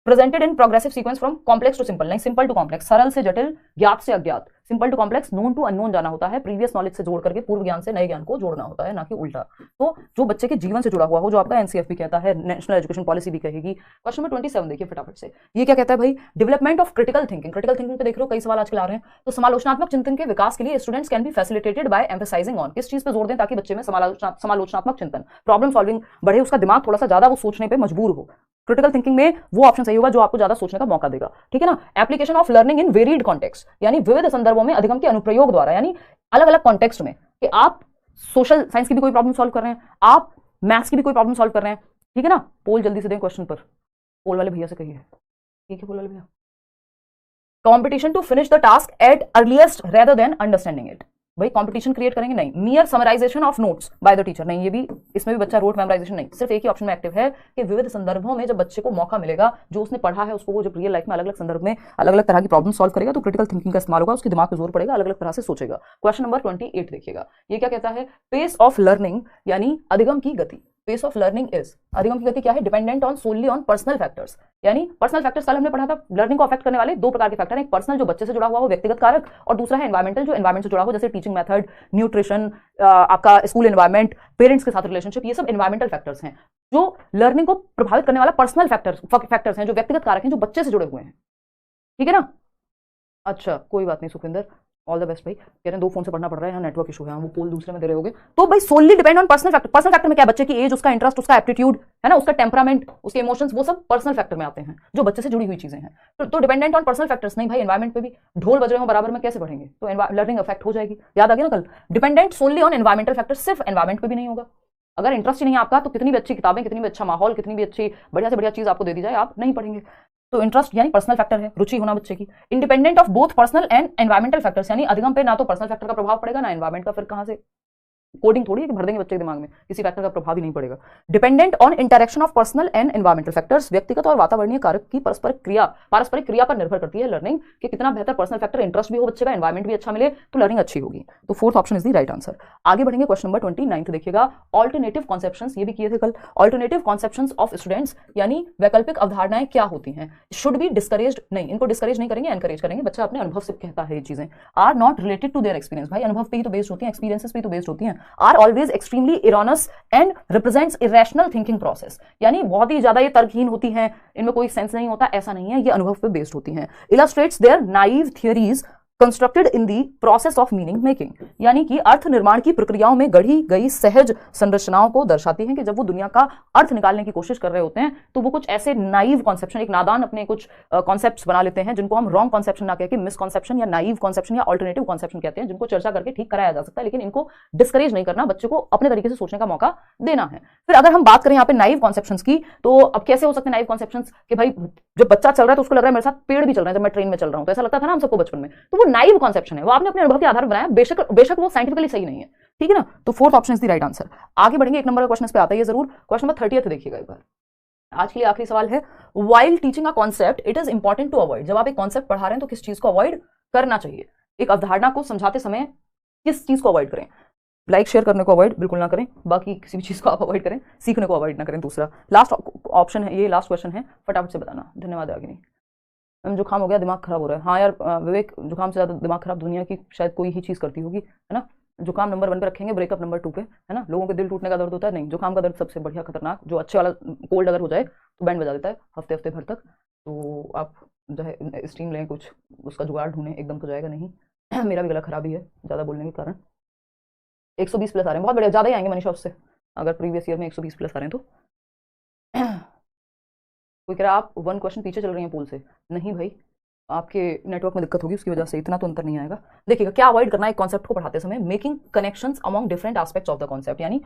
Presented in progressive sequence from complex to simple, नहीं सिंपल टू कॉम्प्लेक्स, सरल से जटिल, ज्ञात से अज्ञात। Simple to complex, known to unknown जाना होता है, प्रीवियस नॉलेज से जोड़ करके पूर्व ज्ञान से नए ज्ञान को जोड़ना होता है, ना कि उल्टा। तो जो बच्चे के जीवन से जुड़ा हुआ हो, जो आपका एनसीएफ भी कहता है, नेशनल एजुकेशन पॉलिसी भी कहेगी। क्वेश्चन नंबर 27 देखिए फटाफट से। ये क्या कहता है भाई? Development of critical thinking. Critical thinking पे देख रहे हो कई सवाल आजकल आ रहे हैं। तो समालोचनात्मक चिंतन के विकास के लिए students can be facilitated bye emphasising on, किस चीज पे जोर दें ताकि बच्चे में समालोचनात्मक चिंतन, प्रॉब्लम सॉल्विंग बढ़े, उसका दिमाग थोड़ा सा ज्यादा वो सोचने पे मजबूर हो। क्रिटिकल थिंकिंग में वो ऑप्शन सही होगा जो आपको ज्यादा सोचने का मौका देगा, ठीक है ना। Application of learning in varied context, यानी विविध संदर्भों में अधिगम के अनुप्रयोग द्वारा, यानी अलग अलग कॉन्टेक्स्ट में, कि आप सोशल साइंस की भी कोई प्रॉब्लम सॉल्व कर रहे हैं, आप मैथ्स की भी कोई प्रॉब्लम सॉल्व कर रहे हैं, ठीक है ना। पोल जल्दी से दें क्वेश्चन पर, पोल वाले भैया से कहिए, ठीक है पोल वाले भैया। Competition to finish the task at earliest rather than understanding it. भाई कंपटीशन क्रिएट करेंगे नहीं। Mere summarization of notes by the teacher, नहीं, ये भी इसमें भी बच्चा रोट मेमोराइजेशन नहीं। सिर्फ एक ही ऑप्शन में एक्टिव है कि विविध संदर्भों में जब बच्चे को मौका मिलेगा, जो उसने पढ़ा है उसको वो जब रियल लाइफ में अलग अलग संदर्भ में अलग अलग तरह की प्रॉब्लम सॉल्व करेगा तो क्रिटिकल थिंकिंग का इस्तेमाल होगा, उसके दिमाग पे जोर पड़ेगा, अलग अलग तरह से सोचेगा। क्वेश्चन नंबर 28 देखिएगा। ये क्या कहता है? पेस ऑफ लर्निंग, यानी अधिगम की गति। पेस ऑफ लर्निंग इज, अधिगम की गति क्या है? Dependent on solely on personal factors, यानी पर्सनल फैक्टर्स कल हमने पढ़ा था। लर्निंग को अफेक्ट करने वाले 2 प्रकार के फैक्टर हैं, एक पर्सनल जो बच्चे से जुड़ा हुआ हो, व्यक्तिगत कारक, और दूसरा है एनवायरमेंटल, जो एनवायरमेंट से जुड़ा हो, जैसे टीचिंग मेथड, न्यूट्रिशन, आपका स्कूल एनवायरमेंट, पेरेंट्स के साथ रिलेशनशिप, ये सब एनवायरमेंटल फैक्टर्स हैं। जो लर्निंग को प्रभावित करने वाला पर्सनल फैक्टर्स हैं, जो व्यक्तिगत कारक हैं, जो बच्चे से जुड़े हुए हैं, ठीक है ना। अच्छा कोई बात नहीं सुखविंदर, ऑल द बेस्ट भाई। कह रहे हैं 2 फोन से पढ़ना पड़ रहा है, यहाँ नेटवर्क इशू है, वो पोल दूसरे में दे रहे होगे। तो भाई solely depend on personal factor. Personal factor में क्या? बच्चे की एज, उसका इंटरेस्ट, उसका एप्टीट्यूड, है ना, उसका टेम्परामेंट, उसके इमोशंस, वो सब पर्सनल फैक्टर में आते हैं, जो बच्चे से जुड़ी हुई चीजें हैं। तो डिपेंडेंट ऑन पर्सनल फैक्टर्स नहीं भाई। एनवायरमेंट पे भी ढोल बज रहे हो बराबर में, कैसे पढ़ेंगे? तो लर्निंग अफेक्ट हो जाएगी। याद आ गया ना कल? डिपेंडेंट सोनली ऑन एनवायरमेंटल फैक्टर, सिर्फ एनवायरमेंट पे भी नहीं होगा। अगर इंटरेस्ट ही नहीं है आपका तो कितनी भी अच्छी किताबें, कितनी भी अच्छा माहौल, कितनी भी अच्छी बढ़िया से बढ़िया चीज आपको दे दी जाए, आप नहीं पढ़ेंगे। तो इंटरेस्ट यानी पर्सनल फैक्टर है, रुचि होना बच्चे की। Independent of both personal and environmental factors, यानी अधिगम पे ना तो पर्सनल फैक्टर का प्रभाव पड़ेगा ना एनवायरमेंट का, फिर कहां से कोडिंग थोड़ी है कि भर देंगे बच्चे के दिमाग में, किसी फैक्टर का प्रभाव ही नहीं पड़ेगा। Dependent on interaction of personal and environmental factors, व्यक्तिगत और वातावरणीय कारक की पारस्परिक क्रिया पर निर्भर करती है लर्निंग, कि कितना बेहतर पर्सनल फैक्टर, इंटरेस्ट भी हो बच्चे का, एनवायरमेंट भी अच्छा मिले तो लर्निंग अच्छी होगी। तो 4th option is the right answer. आगे बढ़ेंगे क्वेश्चन नंबर 29 देखिएगा। ऑल्टरनेटिव कॉन्सेप्शंस, ये भी किए थे कल। ऑल्टरनेटिव कॉन्सेप्शंस ऑफ स्टूडेंट्स, यानी वैकल्पिक अवधारणाएं क्या होती हैं। शुड बी डिस्करेज्ड, नहीं, इनको डिस्करेज नहीं करेंगे, एनकरेज करेंगे। बच्चा अपने अनुभव से कहता है ये चीजें। Are not related to their experience, भाई अनुभव पे ही तो बेस्ड होती है, एक्सपीरियंसेस पे ही तो बेस्ड होती हैं। Are always extremely erroneous and represents irrational thinking process, यानी बहुत ही ज्यादा ये तर्कहीन होती हैं, इनमें कोई सेंस नहीं होता, ऐसा नहीं है, ये अनुभव पे बेस्ड होती हैं। Illustrates their naive theories constructed in the process of meaning making, यानी कि अर्थ निर्माण की प्रक्रियाओं में गढ़ी गई सहज संरचनाओं को दर्शाती हैं कि जब वो दुनिया का अर्थ निकालने की कोशिश कर रहे होते हैं तो वो कुछ ऐसे नाइव कॉन्सेप्शन, एक नादान अपने कुछ कॉन्सेप्ट्स बना लेते हैं जिनको हम रॉन्ग कॉन्सेप्शन ना कहकर मिसकॉन्सेप्शन या नाइव कॉन्सेप्शन या ऑल्टरनेटिव कॉन्सेप्शन कहते हैं, जिनको चर्चा करके ठीक कराया जा सकता है, लेकिन इनको डिस्करेज नहीं करना, बच्चे को अपने तरीके से सोचने का मौका देना है। फिर अगर हम बात करें यहाँ पे नाइव कॉन्सेप्शंस की, तो अब कैसे हो सकते हैं नाइव कॉन्सेप्शंस कि भाई जब बच्चा चल रहा है तो उसको लग रहा है मेरे साथ पेड़ भी चल रहे हैं, जब मैं ट्रेन में चल रहा हूं तो ऐसा लगता था ना हम सबको बचपन में, तो वो नाइव कॉन्सेप्शन है, वो आपने अपने अनुभव के आधार पर बनाया, बेशक वो साइंटिफिकली सही नहीं है, ठीक है ना। तो fourth option is the right answer. आगे बढ़ेंगे, एक नंबर का क्वेश्चन पे आता है जरूर, क्वेश्चन नंबर 30 देखिएगा एक बार। आज के लिए आखिरी सवाल है, while teaching a concept it is important to avoid, जब आप एक कॉन्सेप्ट पढ़ा रहे हैं तो किस चीज को अवॉइड करना चाहिए, एक अवधारणा को समझाते समय किस चीज को अवॉइड करें, लाइक शेयर करने को अवॉइड बिल्कुल ना करें, बाकी किसी भी चीज को आप अवॉइड करें, सीखने को अवॉइड ना करें। दूसरा लास्ट ऑप्शन है, ये लास्ट क्वेश्चन है, फटाफट से बताना। धन्यवाद आगे। जुकाम हो गया, दिमाग खराब हो रहा है। हाँ यार विवेक, जुकाम से ज्यादा दिमाग खराब दुनिया की शायद कोई ही चीज करती होगी, है ना। जुकाम नंबर 1 पे रखेंगे, ब्रेकअप नंबर 2 पे, है ना। लोगों के दिल टूटने का दर्द होता है, नहीं, जुकाम का दर्द सबसे बढ़िया खतरनाक, जो अच्छे वाला कोल्ड अगर हो जाए तो बैंड बजा देता है हफ्ते हफ्ते भर तक। तो आप जो है स्टीम लें, कुछ उसका जुगाड़ ढूंढें, एकदम तो जाएगा नहीं। मेरा भी गला खराब ही है ज़्यादा बोलने के कारण। 120 प्लस आ रहे हैं, बहुत बढ़िया, ज़्यादा ही आएंगे मनीषा उससे, अगर प्रीवियस ईयर में 120 प्लस आ रहे हैं तो। कोई कह रहा आप 1 क्वेश्चन पीछे चल रही हैं पूल से, नहीं भाई आपके नेटवर्क में दिक्कत होगी उसकी वजह से, इतना तो अंतर नहीं आएगा। देखिएगा क्या अवॉइड करना है एक कॉन्सेप्ट को पढ़ाते समय, making connections among different aspects of the concept, यानी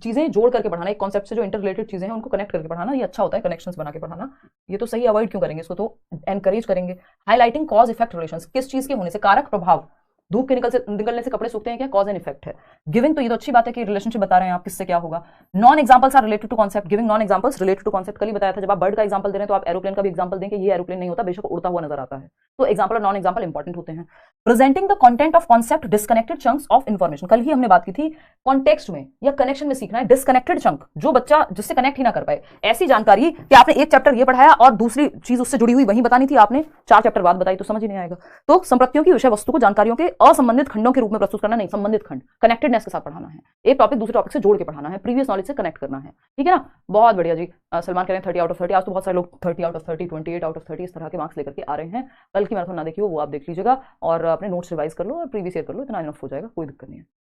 चीजें जोड़ करके पढ़ाना, एक कॉन्सेप्ट से जो इंटर रिलेटेड चीजें हैं उनको कनेक्ट करके पढ़ाना, ये अच्छा होता है कनेक्शंस बना के पढ़ाना। ये तो सही, अवॉइड क्यों करेंगे इसको, तो एनकरेज करेंगे। हाईलाइटिंग कॉज इफेक्ट रिलेशंस, किस चीज के होने से, कारक प्रभाव, धूप के निकलने से कपड़े सूखते हैं क्या, कॉज एंड इफेक्ट है। गिविंग, तो ये तो अच्छी बात है कि रिलेशनशिप बता रहे हैं आप किससे क्या होगा। Non examples are related to concept, giving non examples related to concept, कल ही बताया था जब आप बर्ड का एग्जांपल दे रहे हैं तो आप एरोप्लेन का भी एग्जांपल दें कि ये एरोप्लेन नहीं होता, बेशक उड़ता हुआ नजर आता है, तो एग्जांपल और नॉन एग्जांपल इंपॉर्टेंट होते हैं। Presenting the content of concept disconnected chunks of information, कल ही हमने बात की थी, कॉन्टेक्स्ट में या कनेक्शन में सीखना है, डिस्कनेक्टेड चंक जो बच्चा जिससे कनेक्ट ही ना कर पाए, ऐसी जानकारी कि आपने एक चैप्टर ये पढ़ाया और दूसरी चीज उससे जुड़ी हुई वहीं बतानी थी, आपने 4 चैप्टर बाद बताई तो समझ ही नहीं आएगा। तो संप्रतियों की विषय वस्तु को जानकारियों के असंबंधित खंडों के रूप में प्रस्तुत करना नहीं, संबंधित खंड, कनेक्टेडनेस के साथ पढ़ाना है, एक टॉपिक दूसरे टॉपिक से जोड़ के पढ़ाना है, प्रीवियस नॉलेज से कनेक्ट करना है, ठीक है ना। बहुत बढ़िया जी। सलमान कह रहे हैं 30 आउट ऑफ 30, आज तो बहुत सारे लोग 30 आउट ऑफ 30, 28 आउट ऑफ 30 इस तरह के मार्क्स लेकर के आ रहे हैं। कल की मैराथन ना देखिए वो आप देख लीजिएगा और अपने नोट्स रिवाइज कर लो और प्रीवियस ईयर कर लो, इतना इनफ हो जाएगा, कोई दिक्कत नहीं है।